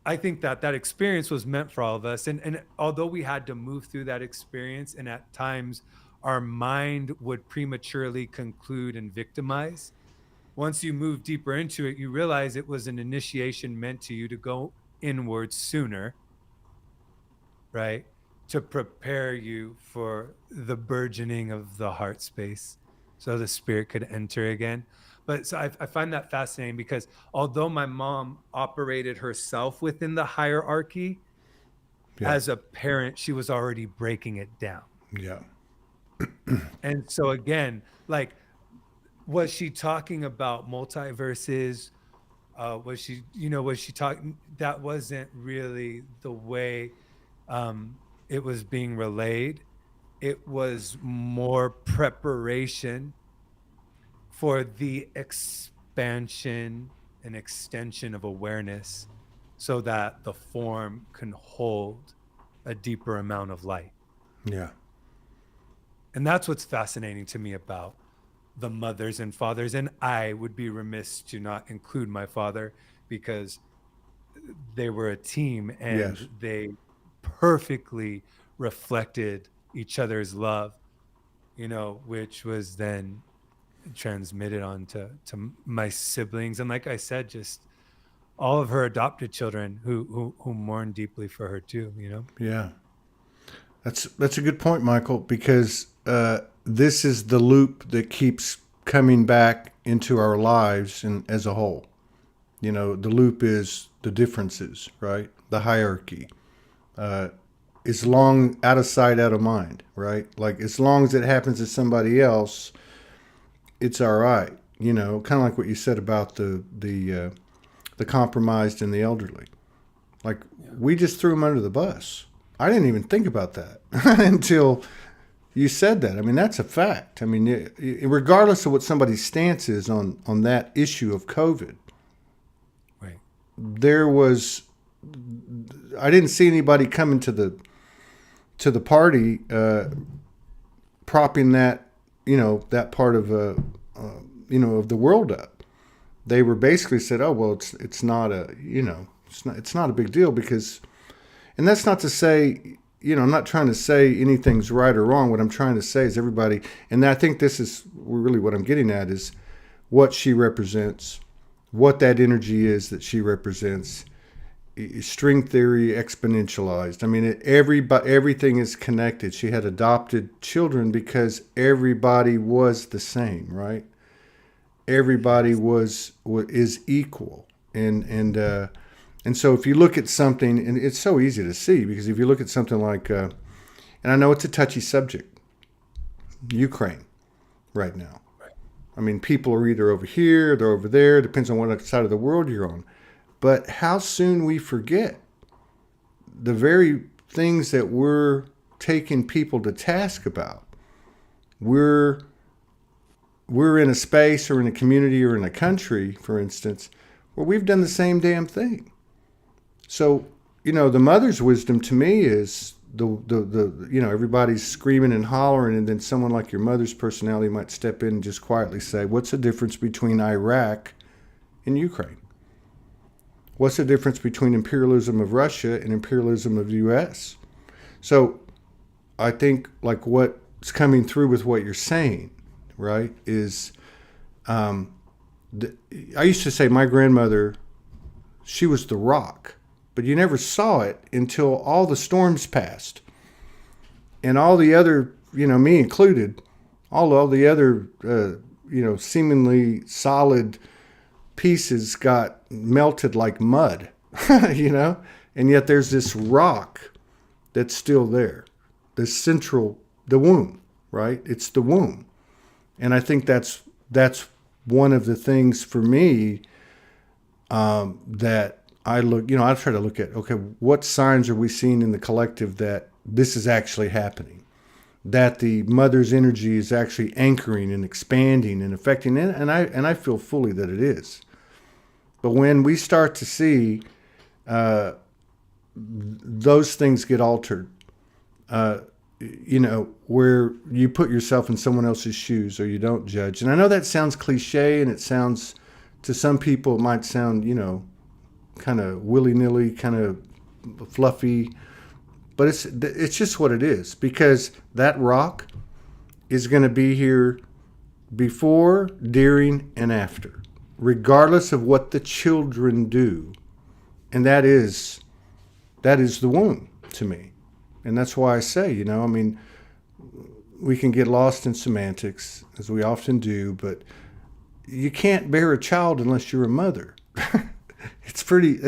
I think that experience was meant for all of us. And although we had to move through that experience and at times our mind would prematurely conclude and victimize, once you move deeper into it, you realize it was an initiation meant to you to go inward sooner, right? To prepare you for the burgeoning of the heart space so the spirit could enter again. But so I find that fascinating because although my mom operated herself within the hierarchy, as a parent, she was already breaking it down. Yeah. And so again, like, was she talking about multiverses? Was she talking? That wasn't really the way it was being relayed. it was more preparation for the expansion and extension of awareness so that the form can hold a deeper amount of light. Yeah. And that's what's fascinating to me about the mothers and fathers. And I would be remiss to not include my father, because they were a team and Yes. they perfectly reflected each other's love, which was then transmitted on to my siblings. And like I said, just all of her adopted children who mourn deeply for her too, Yeah. That's a good point, Michael, because this is the loop that keeps coming back into our lives and as a whole. The loop is the differences, right? The hierarchy. As long out of sight, out of mind, right? Like as long as it happens to somebody else, it's all right. Kind of like what you said about the compromised and the elderly. Like we just threw them under the bus. I didn't even think about that until you said that. I mean, that's a fact. I mean, regardless of what somebody's stance is on that issue of COVID, right? There was, I didn't see anybody coming to the party propping that, that part of of the world up. They were basically said, oh well, it's not a it's not a big deal because. And that's not to say, I'm not trying to say anything's right or wrong. What I'm trying to say is everybody, and I think this is really what I'm getting at, is what she represents, what that energy is that she represents, string theory exponentialized. I mean, everything is connected. She had adopted children because everybody was the same, right? Everybody is equal. And so if you look at something, and it's so easy to see, because if you look at something like, and I know it's a touchy subject, Ukraine right now. Right. I mean, people are either over here, they're over there, depends on what side of the world you're on. But how soon we forget the very things that we're taking people to task about. We're in a space or in a community or in a country, for instance, where we've done the same damn thing. So, the mother's wisdom to me is the everybody's screaming and hollering, and then someone like your mother's personality might step in and just quietly say, what's the difference between Iraq and Ukraine? What's the difference between imperialism of Russia and imperialism of the U.S.? So I think like what's coming through with what you're saying, right, is I used to say my grandmother, she was the rock. But you never saw it until all the storms passed. And all the other, me included, all the other, seemingly solid pieces got melted like mud, And yet there's this rock that's still there. This central, the womb, right? It's the womb. And I think that's one of the things for me that I try to look at, okay, what signs are we seeing in the collective that this is actually happening? That the mother's energy is actually anchoring and expanding and affecting it, and I feel fully that it is. But when we start to see those things get altered, where you put yourself in someone else's shoes or you don't judge. And I know that sounds cliche, and it sounds, to some people, it might sound, kind of willy-nilly, kind of fluffy, but it's just what it is, because that rock is going to be here before, during, and after, regardless of what the children do. And that is the womb to me. And that's why I say, we can get lost in semantics, as we often do, but you can't bear a child unless you're a mother. It's pretty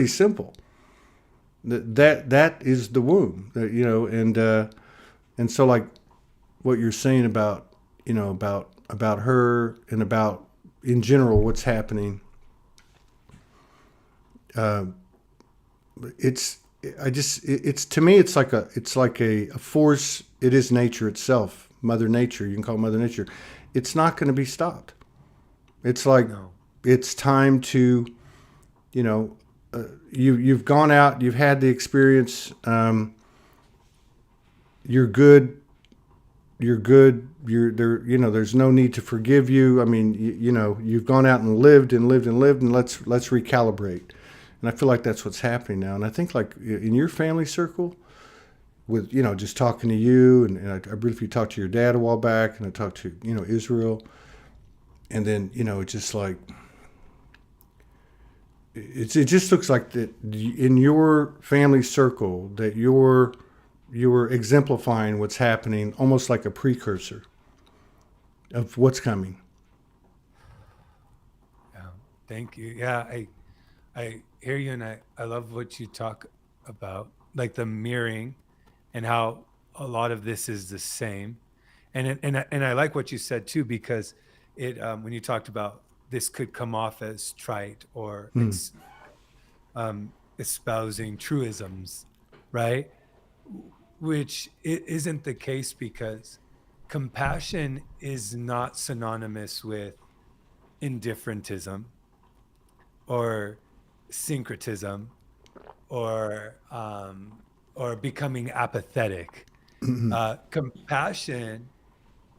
simple. That is the womb, and so like what you're saying about about her and about in general what's happening. It's it's to me, it's like a force. It is nature itself, Mother Nature. You can call it Mother Nature. It's not going to be stopped. It's like No. it's time to, you know, you've gone out, you've had the experience. You're good. You're good. You're there. You know, there's no need to forgive you. I mean, you know, you've gone out and lived and lived and lived, and let's recalibrate. And I feel like that's what's happening now. And I think like in your family circle, with just talking to you, and I briefly talked to your dad a while back, and I talked to Israel, and then it's just like it just looks like that in your family circle that you're exemplifying what's happening, almost like a precursor of what's coming. Yeah. Thank you. Yeah. I hear you, and I love what you talk about, like the mirroring and how a lot of this is the same. And I like what you said too, because it when you talked about this could come off as trite or espousing truisms, right? Which it isn't the case, because compassion is not synonymous with indifferentism or syncretism or becoming apathetic. Compassion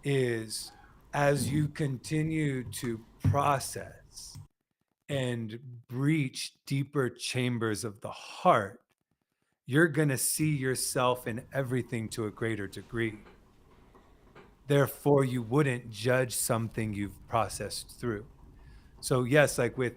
is, as you continue to process and breach deeper chambers of the heart, you're going to see yourself in everything to a greater degree. Therefore, you wouldn't judge something you've processed through. So yes, like with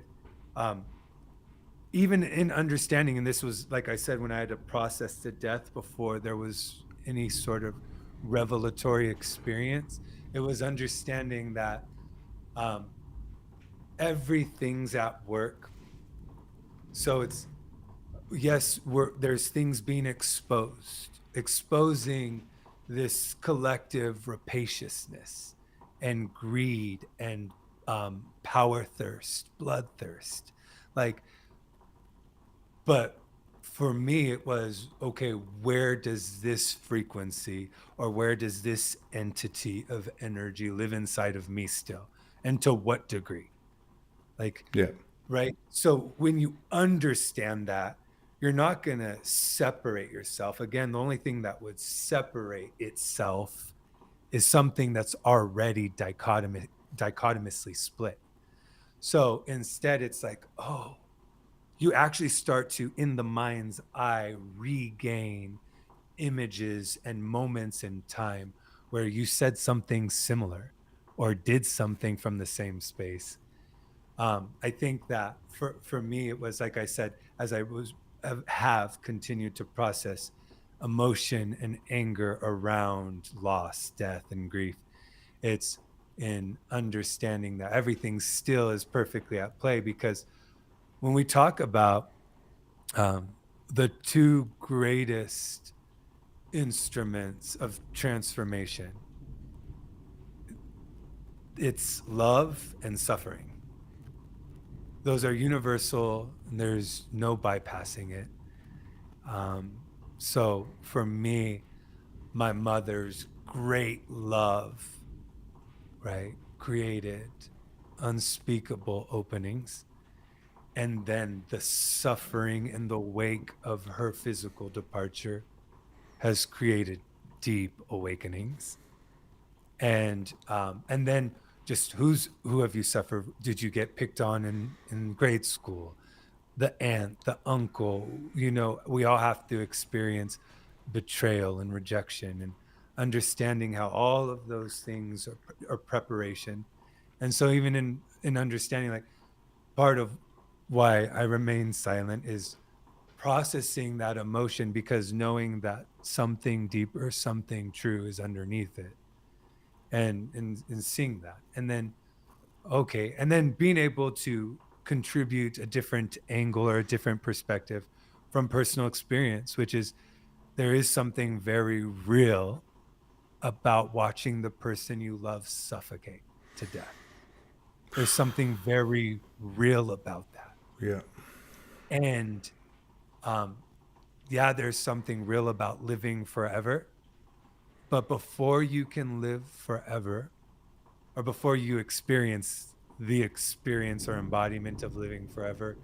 even in understanding, and this was, like I said, when I had to process the death before there was any sort of revelatory experience, it was understanding that everything's at work. So it's, yes, there's things being exposing this collective rapaciousness and greed and power thirst, bloodthirst. Like, but for me, it was, okay, where does this frequency or where does this entity of energy live inside of me still? And to what degree? Like, Yeah. right? So when you understand that, you're not going to separate yourself. Again, the only thing that would separate itself is something that's already dichotomously split. So instead, it's like, oh, you actually start to, in the mind's eye, regain images and moments in time where you said something similar or did something from the same space. I think that for me, it was, like I said, as I have continued to process emotion and anger around loss, death, and grief. It's in understanding that everything still is perfectly at play, because when we talk about the two greatest instruments of transformation, it's love and suffering. Those are universal, and there's no bypassing it. So for me, my mother's great love, right, created unspeakable openings. And then the suffering in the wake of her physical departure has created deep awakenings. And then just who have you suffered? Did you get picked on in grade school? The aunt, the uncle, we all have to experience betrayal and rejection, and understanding how all of those things are preparation. And so even in understanding, like, part of why I remain silent is processing that emotion, because knowing that something deeper, something true is underneath it, and seeing that, and then being able to contribute a different angle or a different perspective from personal experience, which is, there is something very real about watching the person you love suffocate to death. There's something very real about that. Yeah. And yeah, there's something real about living forever. But before you can live forever, or before you experience the experience or embodiment of living forever,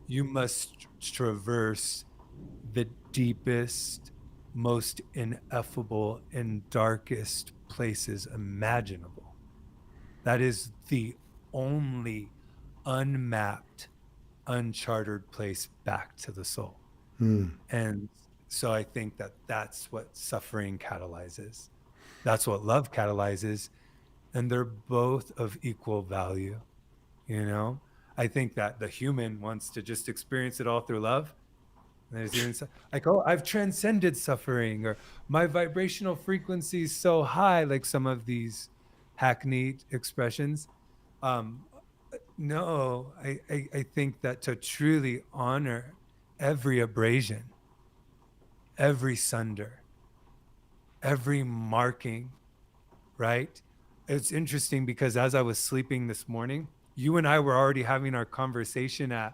you must traverse the deepest, most ineffable, and darkest places imaginable. That is the only unmapped, uncharted place back to the soul. And so I think that that's what suffering catalyzes. That's what love catalyzes. And they're both of equal value. You know, I think that the human wants to just experience it all through love. And there's even like, oh, I've transcended suffering, or my vibrational frequency is so high, like some of these hackneyed expressions. Um, no, I think that to truly honor every abrasion, every sunder, every marking, right? It's interesting because as I was sleeping this morning, you and I were already having our conversation at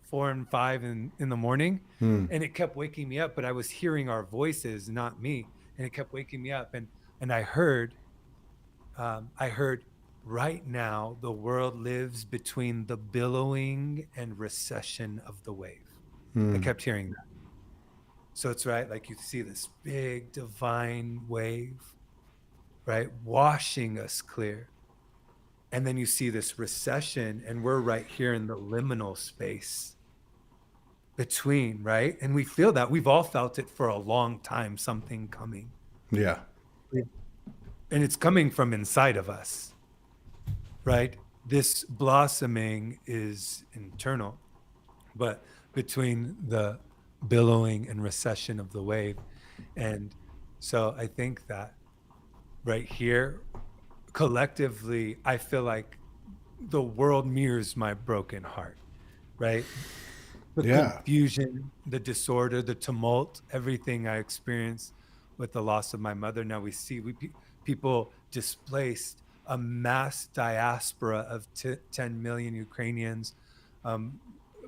4 and 5 in the morning, and it kept waking me up, but I was hearing our voices, not me. And it kept waking me up. And I heard right now, the world lives between the billowing and recession of the wave. I kept hearing that. So it's right. Like you see this big divine wave, right? Washing us clear. And then you see this recession, and we're right here in the liminal space between, right? And we feel that. We've all felt it for a long time, something coming. Yeah. And it's coming from inside of us, right? This blossoming is internal, but between the billowing and recession of the wave. And so I think that right here, collectively, I feel like the world mirrors my broken heart, right? The confusion, the disorder, the tumult, everything I experienced with the loss of my mother. Now we see people displaced, a mass diaspora of 10 million Ukrainians.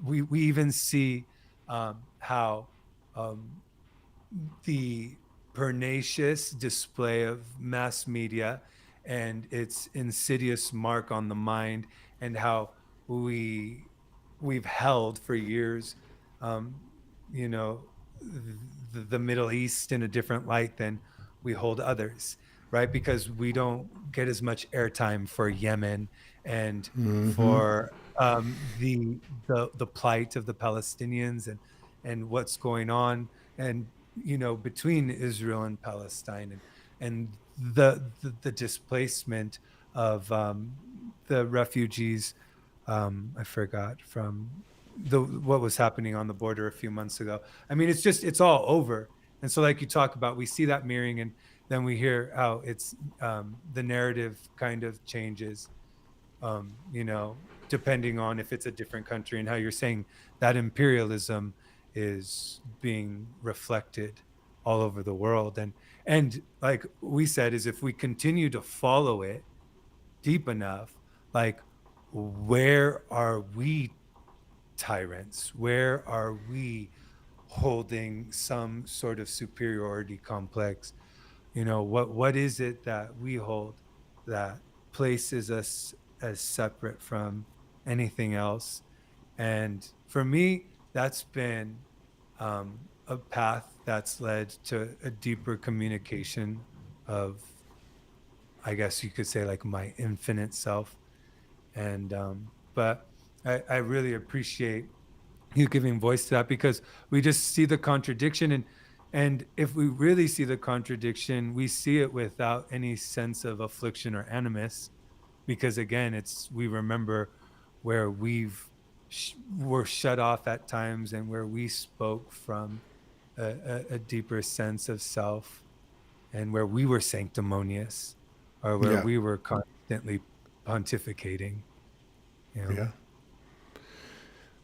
We even see how the pernicious display of mass media and its insidious mark on the mind, and how we've held for years, you know, the Middle East in a different light than we hold others, right? Because we don't get as much airtime for Yemen and for the plight of the Palestinians and what's going on, and you know, between Israel and Palestine, and the displacement of the refugees. I forgot from what was happening on the border a few months ago. I mean, it's all over. And so, like you talk about, we see that mirroring, and then we hear how it's the narrative kind of changes. You know, depending on if it's a different country, and how you're saying that imperialism is being reflected all over the world. And like we said, is if we continue to follow it deep enough, like, where are we tyrants? Where are we holding some sort of superiority complex? You know, what is it that we hold that places us as separate from anything else? And for me, that's been a path that's led to a deeper communication of, I guess you could say, like my infinite self. And but I really appreciate you giving voice to that, because we just see the contradiction, and if we really see the contradiction, we see it without any sense of affliction or animus, because again, we remember where were shut off at times, and where we spoke from a deeper sense of self, and where we were sanctimonious, or where we were constantly pontificating. You know? Yeah.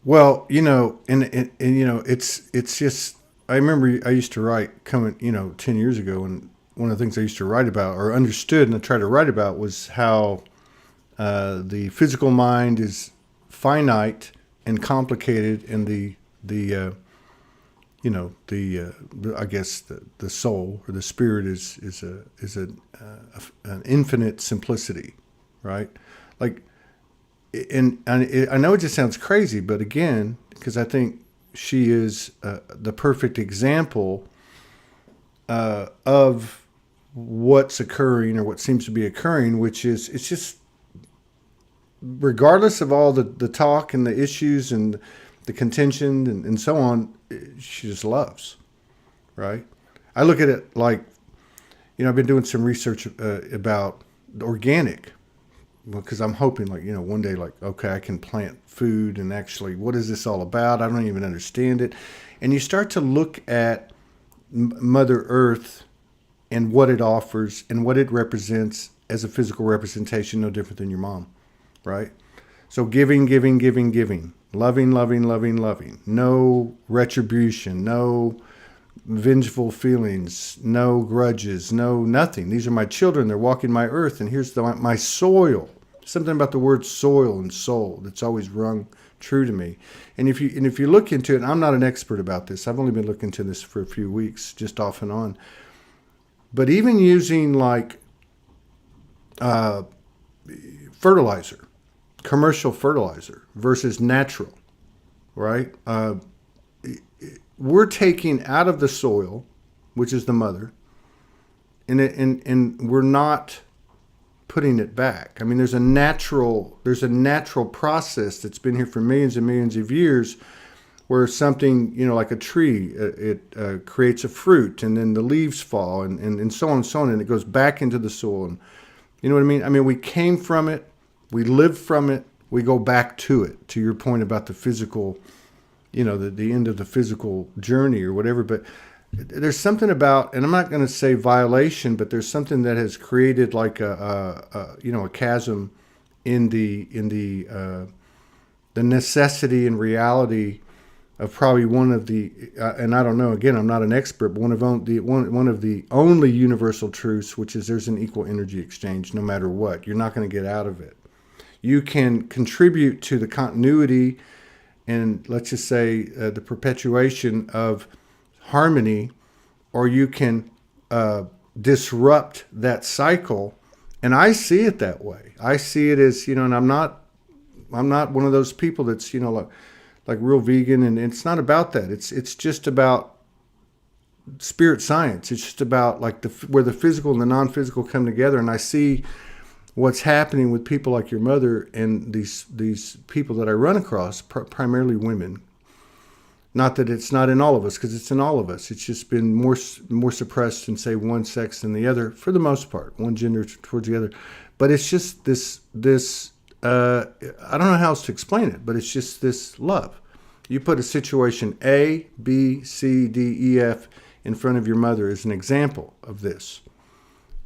Well, you know, and you know, it's just, I remember I used to write 10 years ago, and one of the things I used to write about, or understood and I tried to write about, was how the physical mind is finite and complicated, and the I guess the soul or the spirit is an infinite simplicity, right? Like, and I know it just sounds crazy, but again, because I think she is the perfect example of what's occurring or what seems to be occurring, which is it's just regardless of all the talk and the issues and the contention and so on, she just loves, right? I look at it like, I've been doing some research about organic, because I'm hoping one day, okay, I can plant food and actually, what is this all about? I don't even understand it. And you start to look at Mother Earth and what it offers and what it represents as a physical representation, no different than your mom, right? So giving, giving, giving, giving, loving, loving, loving, loving, no retribution, no vengeful feelings, no grudges, no nothing. These are my children. They're walking my earth, and here's my soil. Something about the word soil and soul that's always rung true to me. And if you look into it, I'm not an expert about this. I've only been looking into this for a few weeks, just off and on. But even using fertilizer, commercial fertilizer versus natural, right? We're taking out of the soil, which is the mother, and we're not putting it back. I mean, there's a natural process that's been here for millions and millions of years, where something, like a tree, it creates a fruit, and then the leaves fall, and so on and so on, and it goes back into the soil. And you know what I mean? I mean, we came from it, we live from it, we go back to it. To your point about the physical, the end of the physical journey or whatever. But there's something about, and I'm not going to say violation, but there's something that has created like a chasm in the necessity and reality of probably one of the, and I don't know, again, I'm not an expert, but one of the only universal truths, which is there's an equal energy exchange no matter what. You're not going to get out of it. You can contribute to the continuity and, let's just say, the perpetuation of harmony, or you can disrupt that cycle. And I see it that way. I see it as, and I'm not one of those people that's, like real vegan, and it's not about that. It's just about spirit science. It's just about where the physical and the non-physical come together. And I see what's happening with people like your mother and these people that I run across, primarily women. Not that it's not in all of us, because it's in all of us. It's just been more suppressed in, say, one sex than the other, for the most part, one gender towards the other. But it's just this. I don't know how else to explain it, but it's just this love. You put a situation A, B, C, D, E, F in front of your mother as an example of this.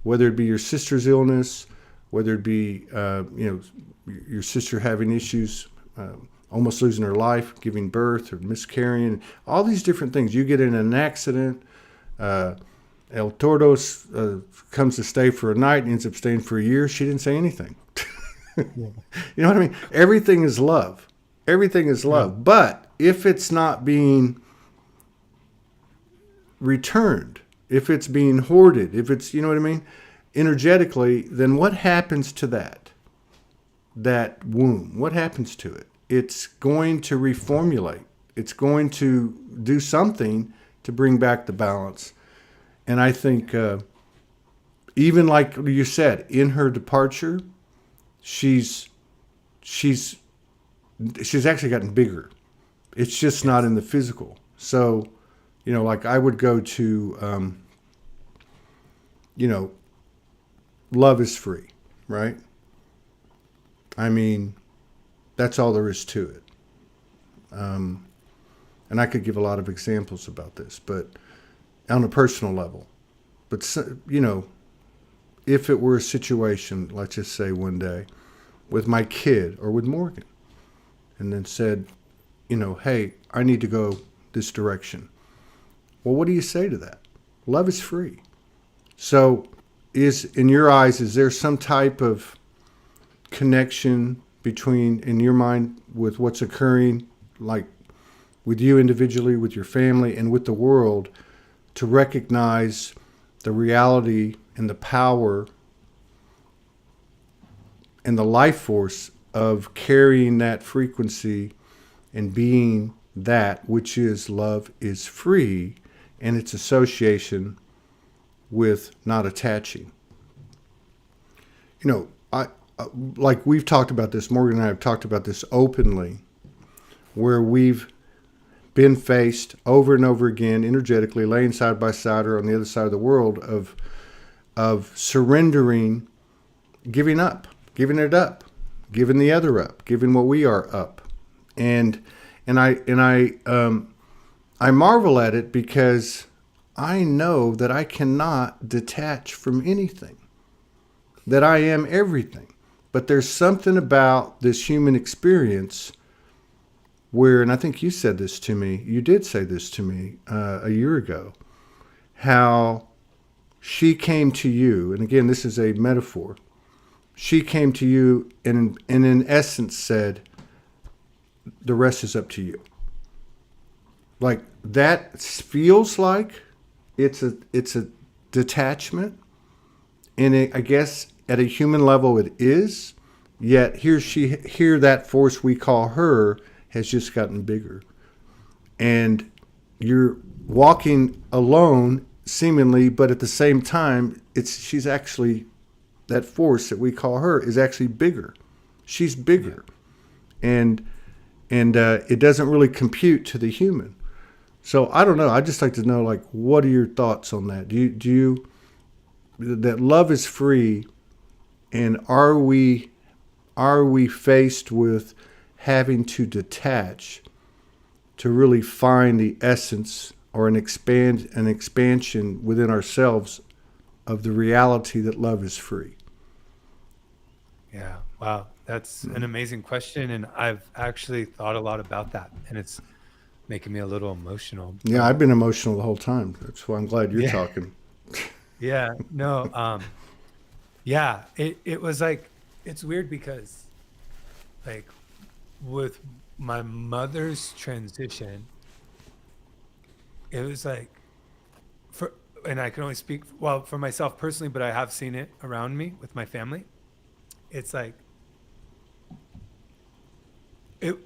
Whether it be your sister's illness, whether it be your sister having issues, almost losing her life, giving birth or miscarrying, all these different things. You get in an accident. El Tordo comes to stay for a night and ends up staying for a year. She didn't say anything. You know what I mean? Everything is love. Everything is love. Yeah. But if it's not being returned, if it's being hoarded, if it's, you know what I mean, energetically, then what happens to that womb? What happens to it? It's going to reformulate. It's going to do something to bring back the balance. And I think even like you said, in her departure, she's actually gotten bigger. It's just not in the physical. So, like I would go to, love is free, right? I mean, that's all there is to it. And I could give a lot of examples about this, but on a personal level. But, if it were a situation, let's just say one day, with my kid or with Morgan, and then said, hey, I need to go this direction. Well, what do you say to that? Love is free. So in your eyes, is there some type of connection between, in your mind, with what's occurring, like with you individually, with your family, and with the world, to recognize the reality and the power and the life force of carrying that frequency and being that which is love is free, and its association with not attaching. You know, like we've talked about this, Morgan and I have talked about this openly, where we've been faced over and over again, energetically, laying side by side or on the other side of the world, of surrendering, giving up, giving it up, giving the other up, giving what we are up, and I marvel at it because I know that I cannot detach from anything, that I am everything. But there's something about this human experience where, and I think you said this to me, you did say this to me a year ago, how she came to you, and again, this is a metaphor, she came to you and in essence said, the rest is up to you. Like, that feels like it's a detachment, and I guess at a human level it is, yet here that force we call her has just gotten bigger. And you're walking alone seemingly, but at the same time, she's actually, that force that we call her is actually bigger. She's bigger. And it doesn't really compute to the human. So I don't know. I'd just like to know, like, what are your thoughts on that? Do you that love is free, and are we faced with having to detach to really find the essence or an expansion within ourselves of the reality that love is free? Yeah. Wow. That's an amazing question. And I've actually thought a lot about that, and it's making me a little emotional. Yeah, I've been emotional the whole time. That's why I'm glad you're talking. Yeah. No. Yeah. It was like, it's weird because, like, with my mother's transition, it was like, and I can only speak, well, for myself personally, but I have seen it around me with my family. It's like,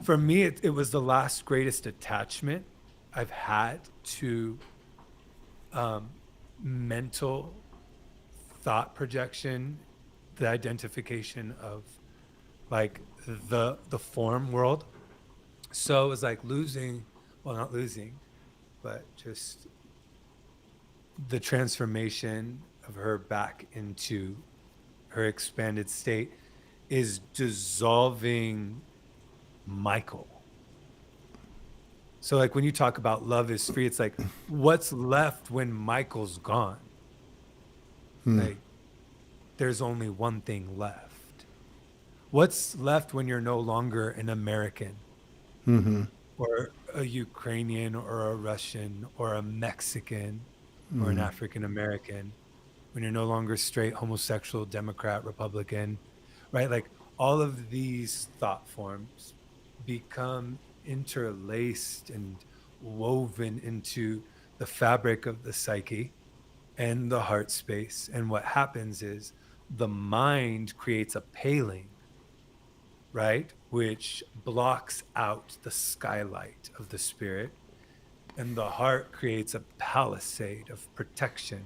for me, it was the last greatest attachment I've had to mental thought projection, the identification of, like, the form world. So it was like not losing, but just the transformation of her back into her expanded state is dissolving Michael. So, like, when you talk about love is free, it's like, what's left when Michael's gone? Like, there's only one thing left. What's left when you're no longer an American, or a Ukrainian, or a Russian, or a Mexican, or an African American? When you're no longer straight, homosexual, Democrat, Republican, right? Like, all of these thought forms become interlaced and woven into the fabric of the psyche and the heart space. And what happens is the mind creates a paling, right? Which blocks out the skylight of the spirit. And the heart creates a palisade of protection.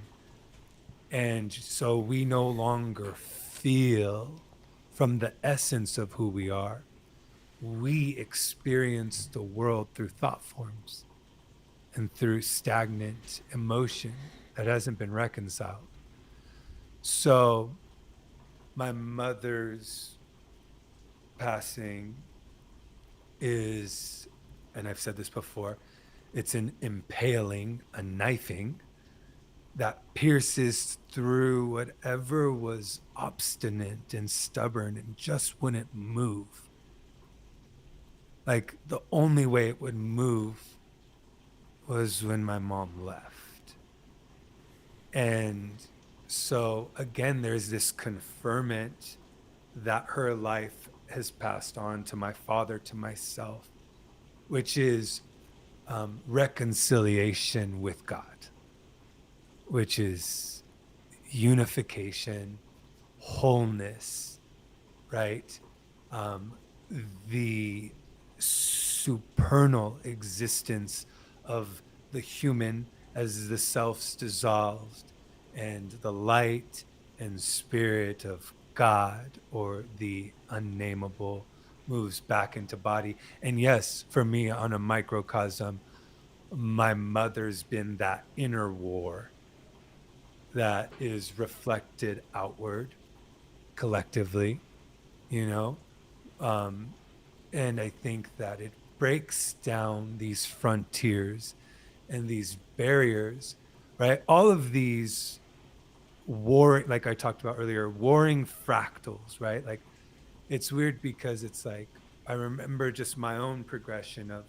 And so we no longer feel from the essence of who we are. We experience the world through thought forms and through stagnant emotion that hasn't been reconciled. So my mother's passing is, and I've said this before, it's an impaling, a knifing that pierces through whatever was obstinate and stubborn and just wouldn't move. Like, the only way it would move was when my mom left. And so, again, there's this conferment that her life has passed on to my father, to myself, which is reconciliation with God, which is unification, wholeness, right? Um, the supernal existence of the human as the self's dissolved, and the light and spirit of God, or the unnameable, moves back into body. And yes, for me, on a microcosm, my mother's been that inner war that is reflected outward collectively, you know? Um, and I think that it breaks down these frontiers and these barriers, right? All of these like I talked about earlier, warring fractals, right? Like, it's weird because it's like, I remember just my own progression of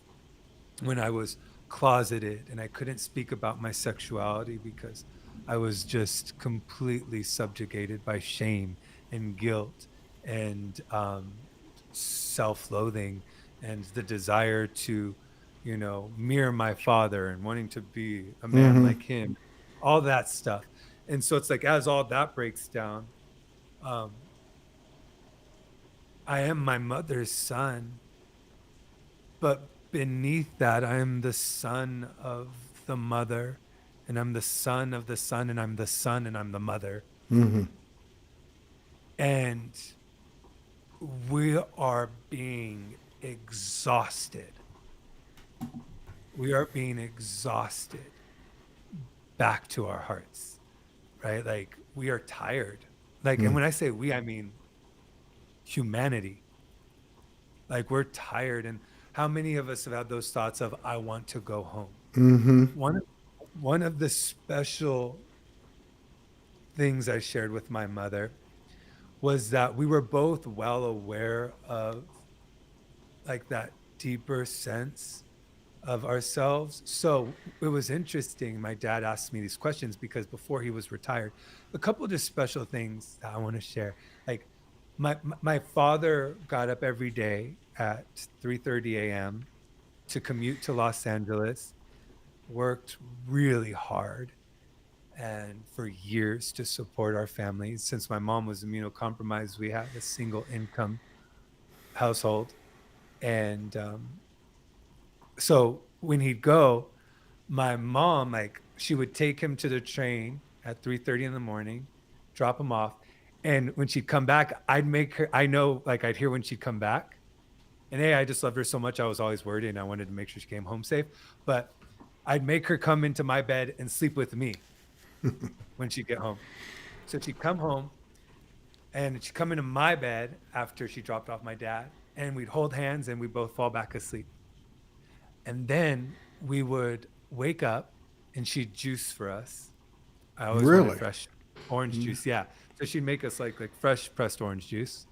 when I was closeted and I couldn't speak about my sexuality because I was just completely subjugated by shame and guilt and self-loathing and the desire to, mirror my father and wanting to be a man like him, all that stuff. And so it's like, as all that breaks down, um, I am my mother's son, but beneath that, I am the son of the mother, and I'm the son of the son, and I'm the son, and I'm the mother. And we are being exhausted. We are being exhausted back to our hearts, right? Like, we are tired. Like, and when I say we, I mean humanity. Like, we're tired. And how many of us have had those thoughts of, I want to go home? One of the special things I shared with my mother was that we were both well aware of, like, that deeper sense of ourselves. So it was interesting. My dad asked me these questions because before he was retired, a couple of just special things that I want to share. Like, my father got up every day at 3:30 a.m. to commute to Los Angeles, worked really hard and for years to support our family. Since my mom was immunocompromised, we had a single income household. And so when he'd go, my mom, like, she would take him to the train at 3:30 in the morning, drop him off. And when she'd come back, I'd make her, I know, like, I'd hear when she'd come back. And I just loved her so much. I was always worried and I wanted to make sure she came home safe. But I'd make her come into my bed and sleep with me when she'd get home. So she'd come home and she'd come into my bed after she dropped off my dad, and we'd hold hands and we'd both fall back asleep. And then we would wake up and she'd juice for us. I always wanted fresh orange juice. Yeah. So she'd make us like fresh pressed orange juice.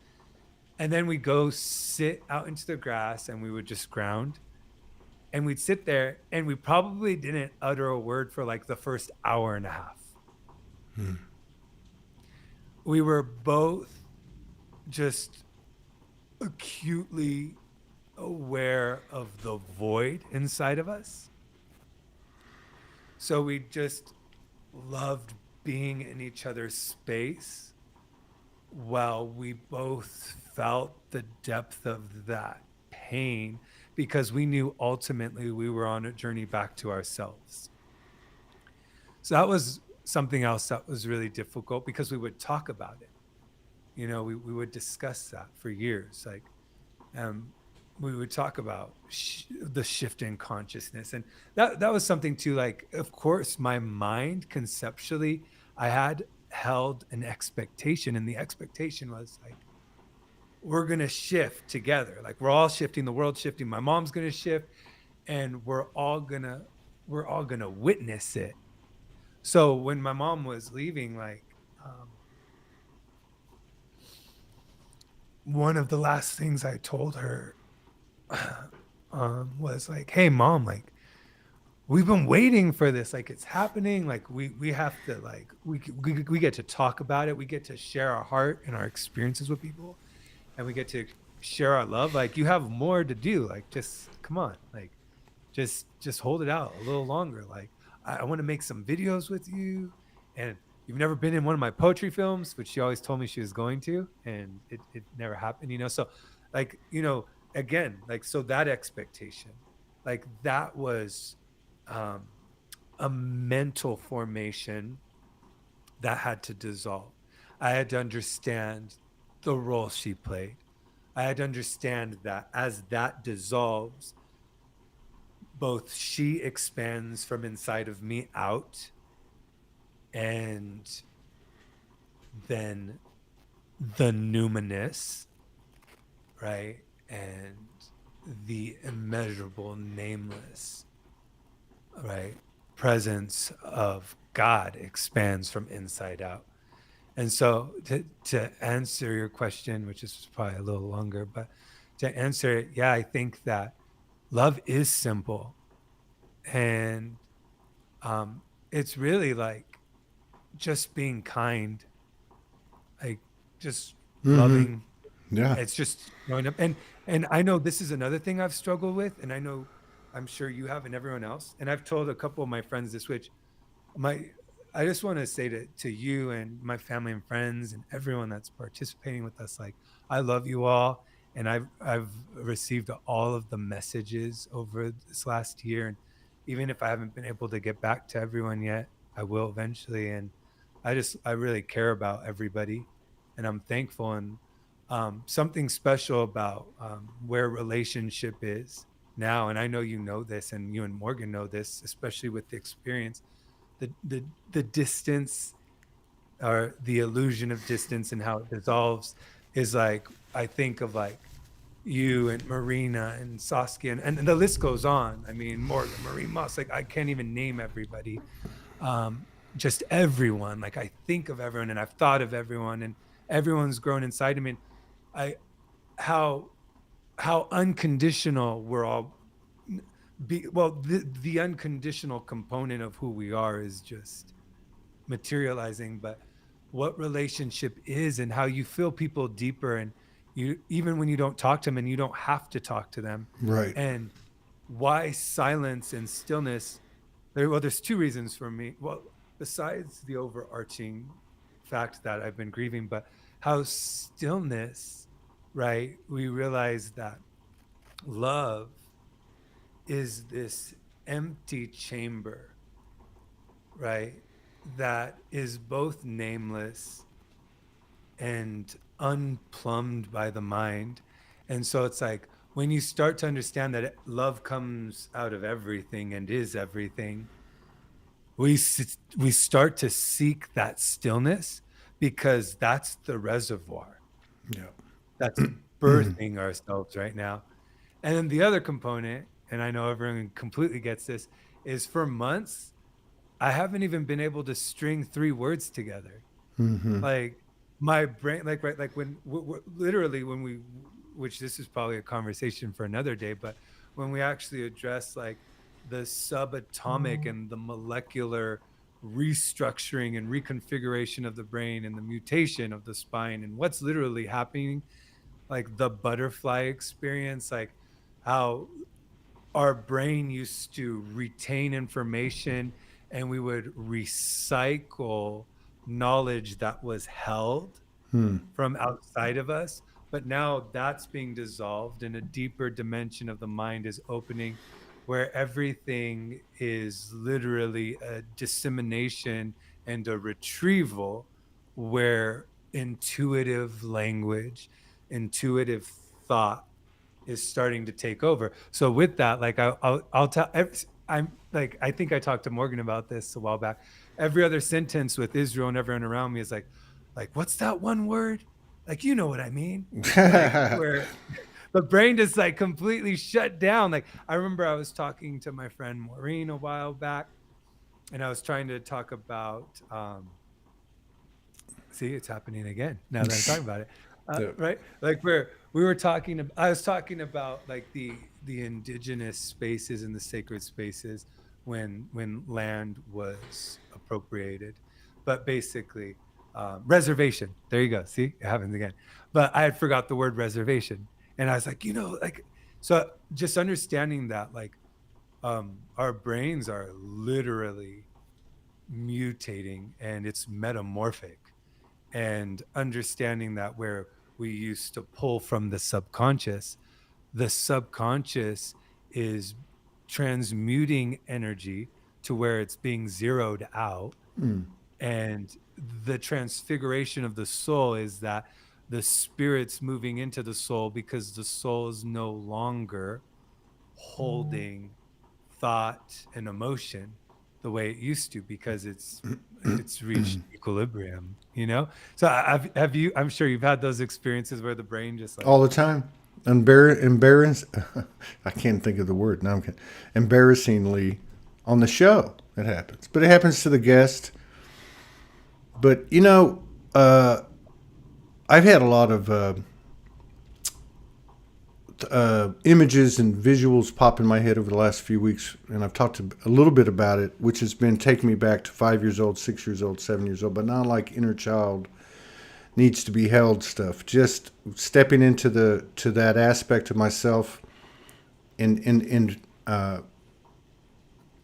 And then we'd go sit out into the grass and we would just ground. And we'd sit there and we probably didn't utter a word for like the first hour and a half. We were both just acutely aware of the void inside of us. So we just loved being in each other's space while we both felt the depth of that pain, because we knew ultimately we were on a journey back to ourselves. So that was something else that was really difficult, because we would talk about it. We would discuss that for years. Like, we would talk about the shift in consciousness. And that was something too, like, of course, my mind conceptually, I had held an expectation, and the expectation was like, we're going to shift together. Like, we're all shifting, the world's shifting, my mom's going to shift, and we're all going to witness it. So when my mom was leaving, like, one of the last things I told her was like, hey mom, like, we've been waiting for this, like, it's happening, like, we have to, like, we get to talk about it, we get to share our heart and our experiences with people, and we get to share our love. Like, you have more to do, like, just come on, like, just hold it out a little longer. Like, I want to make some videos with you, and you've never been in one of my poetry films, which she always told me she was going to, and it never happened, so like, again, like, so that expectation, like, that was um a mental formation that had to dissolve. I had to understand the role she played. I had to understand that as that dissolves, both she expands from inside of me out, and then the numinous, right? And the immeasurable, nameless, right? Presence of God expands from inside out. And so to answer your question, which is probably a little longer, but to answer it, yeah, I think that love is simple. And it's really like just being kind, like just loving. Yeah. It's just growing up. And I know this is another thing I've struggled with, and I know I'm sure you have and everyone else. And I've told a couple of my friends this, which I just want to say to you and my family and friends and everyone that's participating with us, like, I love you all. And I've received all of the messages over this last year. And even if I haven't been able to get back to everyone yet, I will eventually. And I really care about everybody, and I'm thankful. And something special about where relationship is now, and I know you know this, and you and Morgan know this, especially with the experience, the distance, or the illusion of distance and how it dissolves, is like, I think of like you and Marina and Saskia, and the list goes on. I mean, Morgan, Marie Moss, like, I can't even name everybody. Just everyone, like, I think of everyone, and I've thought of everyone, and everyone's grown inside of me. And I how unconditional we're all the unconditional component of who we are is just materializing. But what relationship is, and how you feel people deeper, and you, even when you don't talk to them, and you don't have to talk to them, Right. and why silence and stillness. There's two reasons for me, well, besides the overarching fact that I've been grieving, but how stillness, right, we realize that love is this empty chamber, right, that is both nameless and unplumbed by the mind. And so it's like, when you start to understand that love comes out of everything and is everything, we start to seek that stillness, because that's the reservoir Yeah. that's birthing ourselves right now. And then the other component, and I know everyone completely gets this, is for months, I haven't even been able to string 3 words together. Like, my brain, like, right, like, when literally, when we, which this is probably a conversation for another day, but when we actually address like the subatomic and the molecular restructuring and reconfiguration of the brain, and the mutation of the spine, and what's literally happening, like the butterfly experience, like how our brain used to retain information, and we would recycle knowledge that was held from outside of us. But now that's being dissolved, and a deeper dimension of the mind is opening, where everything is literally a dissemination and a retrieval, where intuitive language, intuitive thought is starting to take over. So with that, like, I'll tell, I'm like, I think I talked to Morgan about this a while back. Every other sentence with Israel and everyone around me is like, what's that one word? Like, you know what I mean? Like, where the brain just like completely shut down. Like, I remember I was talking to my friend Maureen a while back, and I was trying to talk about, see, it's happening again now that I'm talking about it. Right, like, where we were talking, I was talking about like the indigenous spaces and the sacred spaces when land was appropriated, but basically, reservation, there you go, see, it happens again. But I had forgot the word reservation, and I was like, like, so just understanding that, like, our brains are literally mutating, and it's metamorphic. And understanding that where we used to pull from the subconscious is transmuting energy to where it's being zeroed out. And the transfiguration of the soul is that the spirit's moving into the soul, because the soul is no longer holding thought and emotion the way it used to, because it's reached equilibrium, you know. So have you, I'm sure you've had those experiences where the brain just like, All the time. I can't think of the word. No, I'm kidding. Embarrassingly, on the show, it happens. But it happens to the guest. But, you know, I've had a lot of images and visuals pop in my head over the last few weeks, and I've talked a little bit about it, which has been taking me back to 5 years old, 6 years old, 7 years old, but not like inner child needs to be held stuff. Just stepping into that aspect of myself, and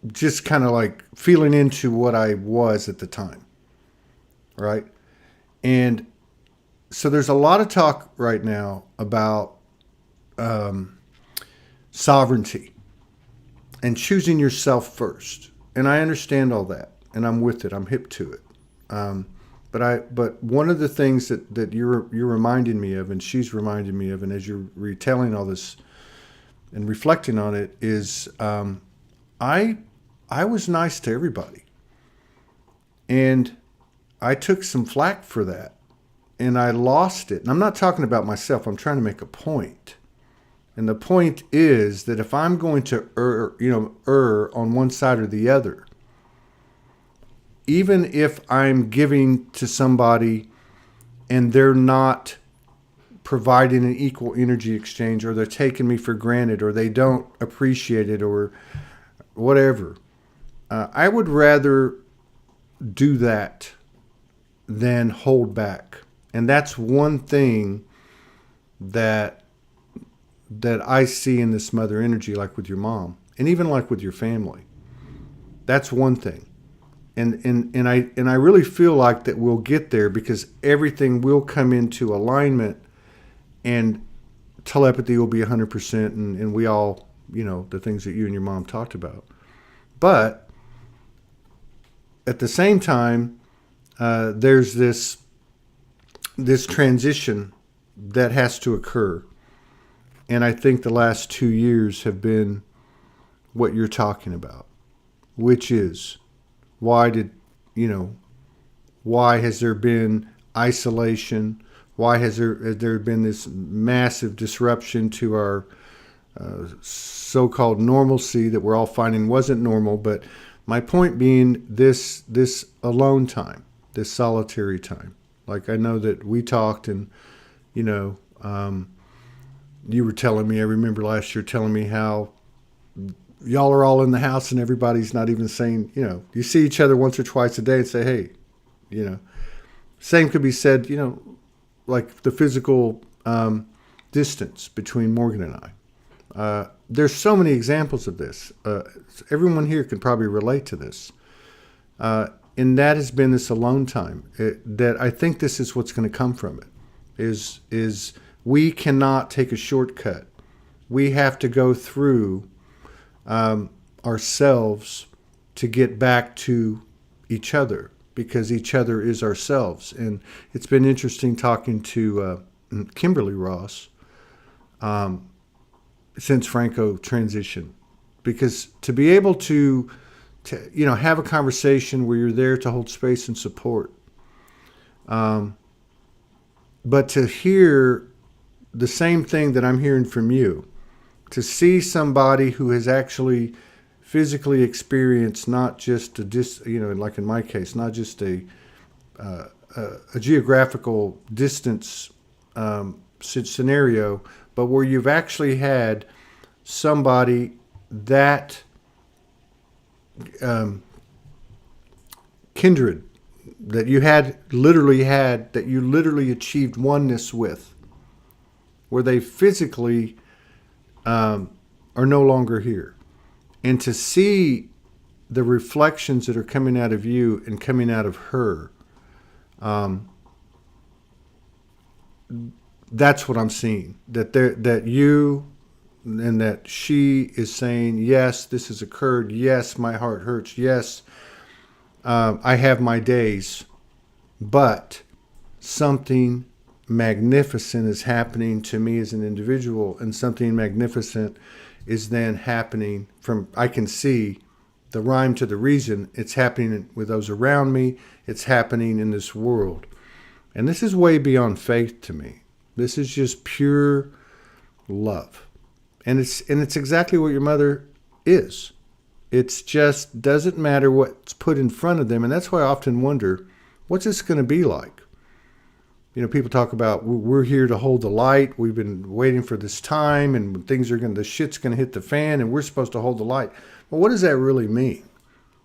just kind of like feeling into what I was at the time, right? And so there's a lot of talk right now about sovereignty and choosing yourself first. And I understand all that, and I'm with it. I'm hip to it. But one of the things that you're reminding me of, and she's reminding me of, and as you're retelling all this and reflecting on it, is I was nice to everybody, and I took some flack for that, and I lost it. And I'm not talking about myself. I'm trying to make a point. And the point is that if I'm going to err on one side or the other, even if I'm giving to somebody and they're not providing an equal energy exchange, or they're taking me for granted, or they don't appreciate it, or whatever, I would rather do that than hold back. And that's one thing that I see in this mother energy, like with your mom, and even like with your family. That's one thing. And I really feel like that we'll get there, because everything will come into alignment, and telepathy will be 100%, and we all, the things that you and your mom talked about. But at the same time, there's this transition that has to occur. And I think the last 2 years have been what you're talking about, which is, why has there been isolation? Why has there been this massive disruption to our so-called normalcy that we're all finding wasn't normal? But my point being, this alone time, this solitary time. Like, I know that we talked, and you were telling me, I remember last year telling me how y'all are all in the house and everybody's not even saying, you see each other once or twice a day and say, hey, same could be said, like the physical distance between Morgan and I. There's so many examples of this. Everyone here can probably relate to this. And that has been this alone time. That I think this is what's going to come from it, is we cannot take a shortcut. We have to go through ourselves to get back to each other, because each other is ourselves. And it's been interesting talking to Kimberly Ross since Franco transitioned, because to be able to have a conversation where you're there to hold space and support, but to hear the same thing that I'm hearing from you, to see somebody who has actually physically experienced not just like in my case, not just a geographical distance scenario, but where you've actually had somebody that kindred, that you literally achieved oneness with, where they physically are no longer here. and to see the reflections that are coming out of you and coming out of her, that's what I'm seeing. That you and that she is saying, yes, this has occurred. Yes, my heart hurts. Yes, I have my days, but something magnificent is happening to me as an individual, and something magnificent is then happening from, I can see the rhyme to the reason. It's happening with those around me. It's happening in this world. And this is way beyond faith to me. This is just pure love. And it's exactly what your mother is. It's just doesn't matter what's put in front of them. And that's why I often wonder, what's this going to be like? You know, people talk about, we're here to hold the light. We've been waiting for this time, and the shit's going to hit the fan, and we're supposed to hold the light. Well, what does that really mean?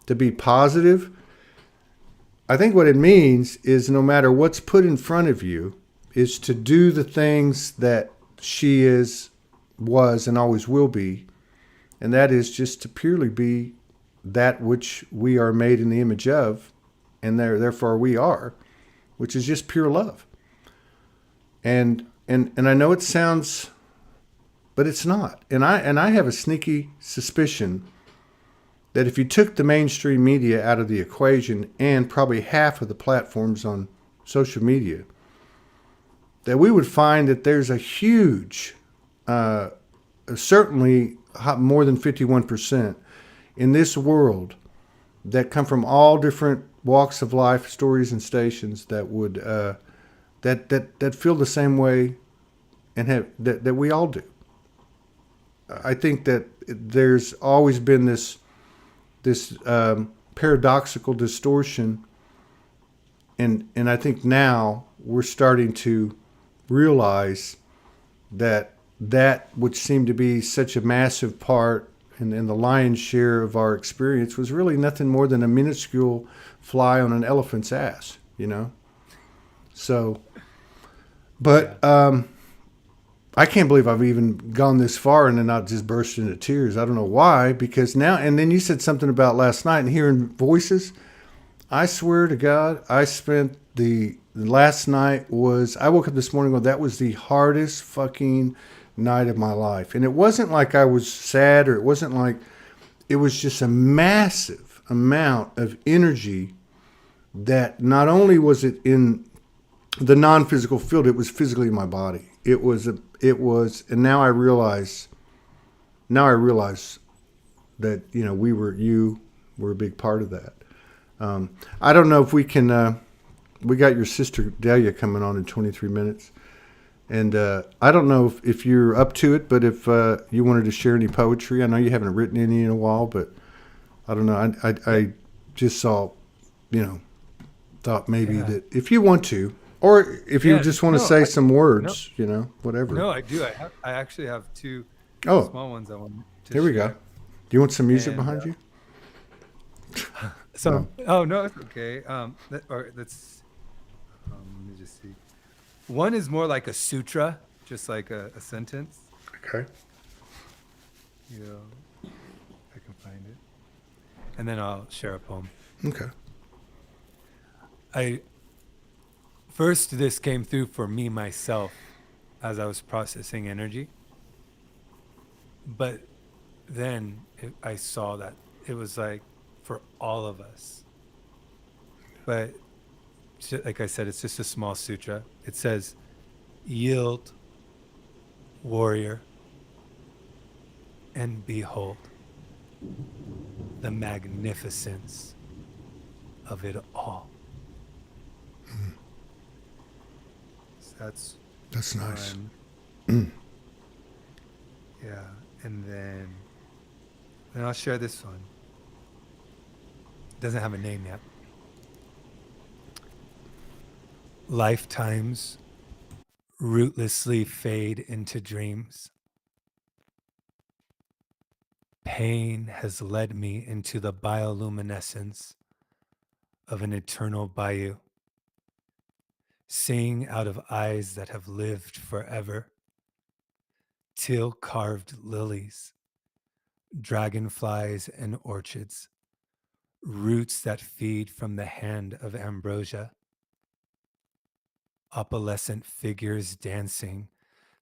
To be positive? I think what it means is no matter what's put in front of you, is to do the things that she was, and always will be. And that is just to purely be that which we are made in the image of, and therefore we are, which is just pure love. And I know it sounds, but it's not. And I have a sneaky suspicion that if you took the mainstream media out of the equation, and probably half of the platforms on social media, that we would find that there's a huge, certainly more than 51% in this world that come from all different walks of life, stories and stations that would that feel the same way, and have that we all do. I think that there's always been this paradoxical distortion, and I think now we're starting to realize that which seemed to be such a massive part and the lion's share of our experience was really nothing more than a minuscule fly on an elephant's ass, you know? So, but I can't believe I've even gone this far and then not just burst into tears. I don't know why, because now, and then you said something about last night and hearing voices. I swear to God, I spent the last night was, I woke up this morning going, that was the hardest fucking night of my life. And it wasn't like I was sad, or it wasn't like, it was just a massive amount of energy that not only was it in the non-physical field, it was physically in my body. It was, and now I realize that, you know, you were a big part of that. I don't know if we can, we got your sister Delia coming on in 23 minutes. And I don't know if you're up to it, but if you wanted to share any poetry, I know you haven't written any in a while, but I don't know. I just saw, you know, thought maybe that if you want to, or if you just want to say some words, you know, whatever. No, I do. I actually have two small ones I want to Here we go. Do you want some music behind you? So, oh no, it's okay. Let's let me just see. One is more like a sutra, just like a sentence. Okay. You know, I can find it, and then I'll share a poem. Okay. First, this came through for me myself as I was processing energy, but then I saw that it was like for all of us. But like I said, it's just a small sutra. It says, yield, warrior, and behold the magnificence of it all. So that's nice. Yeah, and then I'll share this one. It doesn't have a name yet. Lifetimes rootlessly fade into dreams. Pain has led me into the bioluminescence of an eternal bayou, seeing out of eyes that have lived forever, teal-carved lilies dragonflies and orchids, roots that feed from the hand of ambrosia, opalescent figures dancing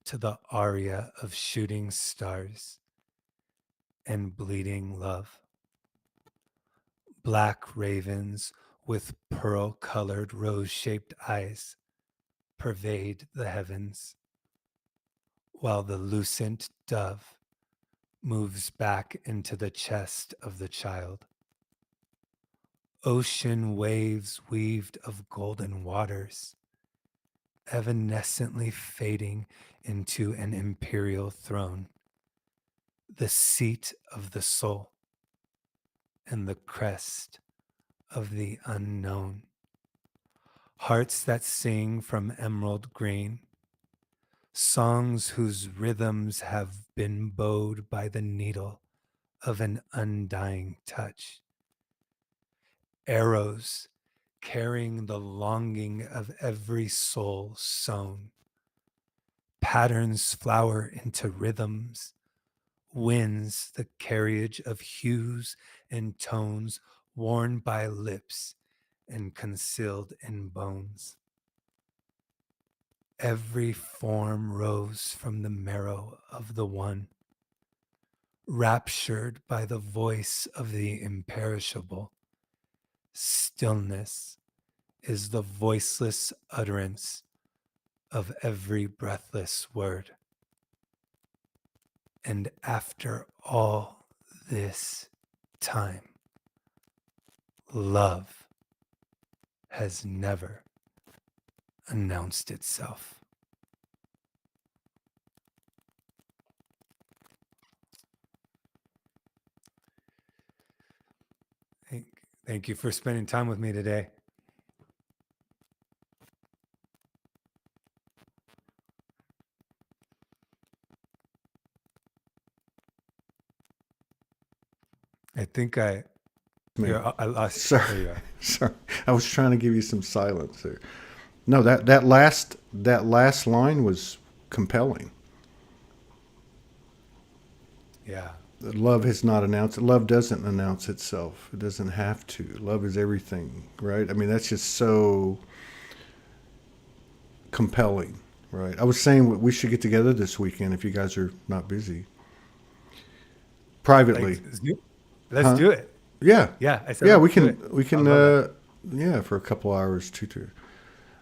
to the aria of shooting stars and bleeding love. Black ravens with pearl-colored rose-shaped eyes pervade the heavens, while the lucent dove moves back into the chest of the child. Ocean waves weaved of golden waters, evanescently fading into an imperial throne, the seat of the soul and the crest of the unknown. Hearts that sing from emerald green, songs whose rhythms have been bowed by the needle of an undying touch. Arrows carrying the longing of every soul sown. Patterns flower into rhythms, winds the carriage of hues and tones worn by lips and concealed in bones. Every form rose from the marrow of the one, raptured by the voice of the imperishable. Stillness is the voiceless utterance of every breathless word. And after all this time, love has never announced itself. Thank you for spending time with me today. I think I lost. Sorry. There you are. Sorry, I was trying to give you some silence there. No, that last line was compelling. Yeah. Love has not announced. Love doesn't announce itself. It doesn't have to. Love is everything, right? I mean, that's just so compelling, right? I was saying we should get together this weekend if you guys are not busy. Privately. Let's Huh? do it. Yeah. Yeah. I said Yeah, let's do it. we can, I love yeah, for a couple hours too.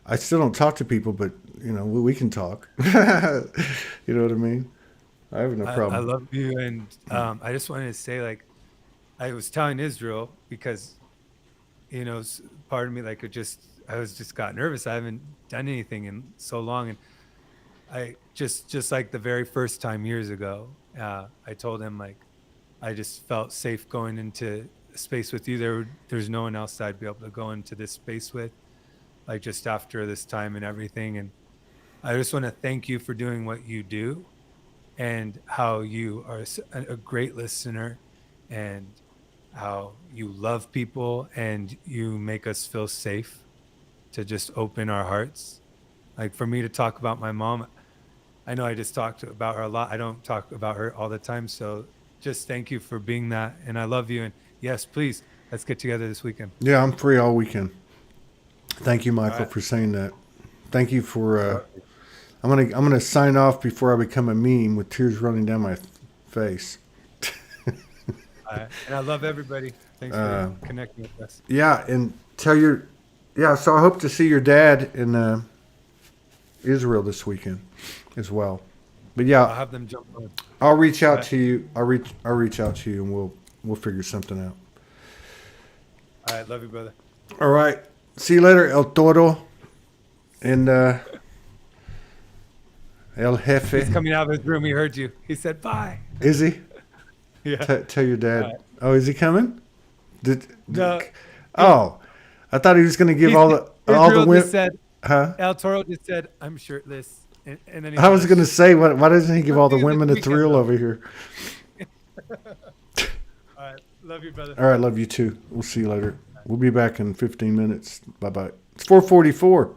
I still don't talk to people, but we can talk. You know what I mean? I have no problem. I love you, and I just wanted to say, like, I was telling Israel because, part of me, like, I was just got nervous. I haven't done anything in so long, and I just like the very first time years ago, I told him, like, I just felt safe going into space with you. There's no one else that I'd be able to go into this space with, like, just after this time and everything. And I just want to thank you for doing what you do, and how you are a great listener, and how you love people, and you make us feel safe to just open our hearts. Like, for me to talk about my mom, I know I just talked about her a lot. I don't talk about her all the time. So just thank you for being that. And I love you. And yes, please, let's get together this weekend. Yeah, I'm free all weekend. Thank you, Michael, right. for saying that. Thank you for. I'm gonna sign off before I become a meme with tears running down my face. And I love everybody. Thanks for connecting with us. Yeah, and so I hope to see your dad in Israel this weekend as well. But yeah, I'll have them jump on. I'll reach out to you. I'll reach out to you, and we'll figure something out. All right, love you, brother. All right, see you later, El Toro, and El Jefe. He's coming out of his room. He heard you. He said bye. Is he? Yeah. Tell your dad. Right. Oh, is he coming? No. Oh, I thought he was going to give all the women. Said, huh? El Toro just said, "I'm shirtless," and then I was going to say, why doesn't he give all the women a thrill over here? All right, love you, brother. All right, love you too. We'll see you later. We'll be back in 15 minutes. Bye bye. It's 4:44.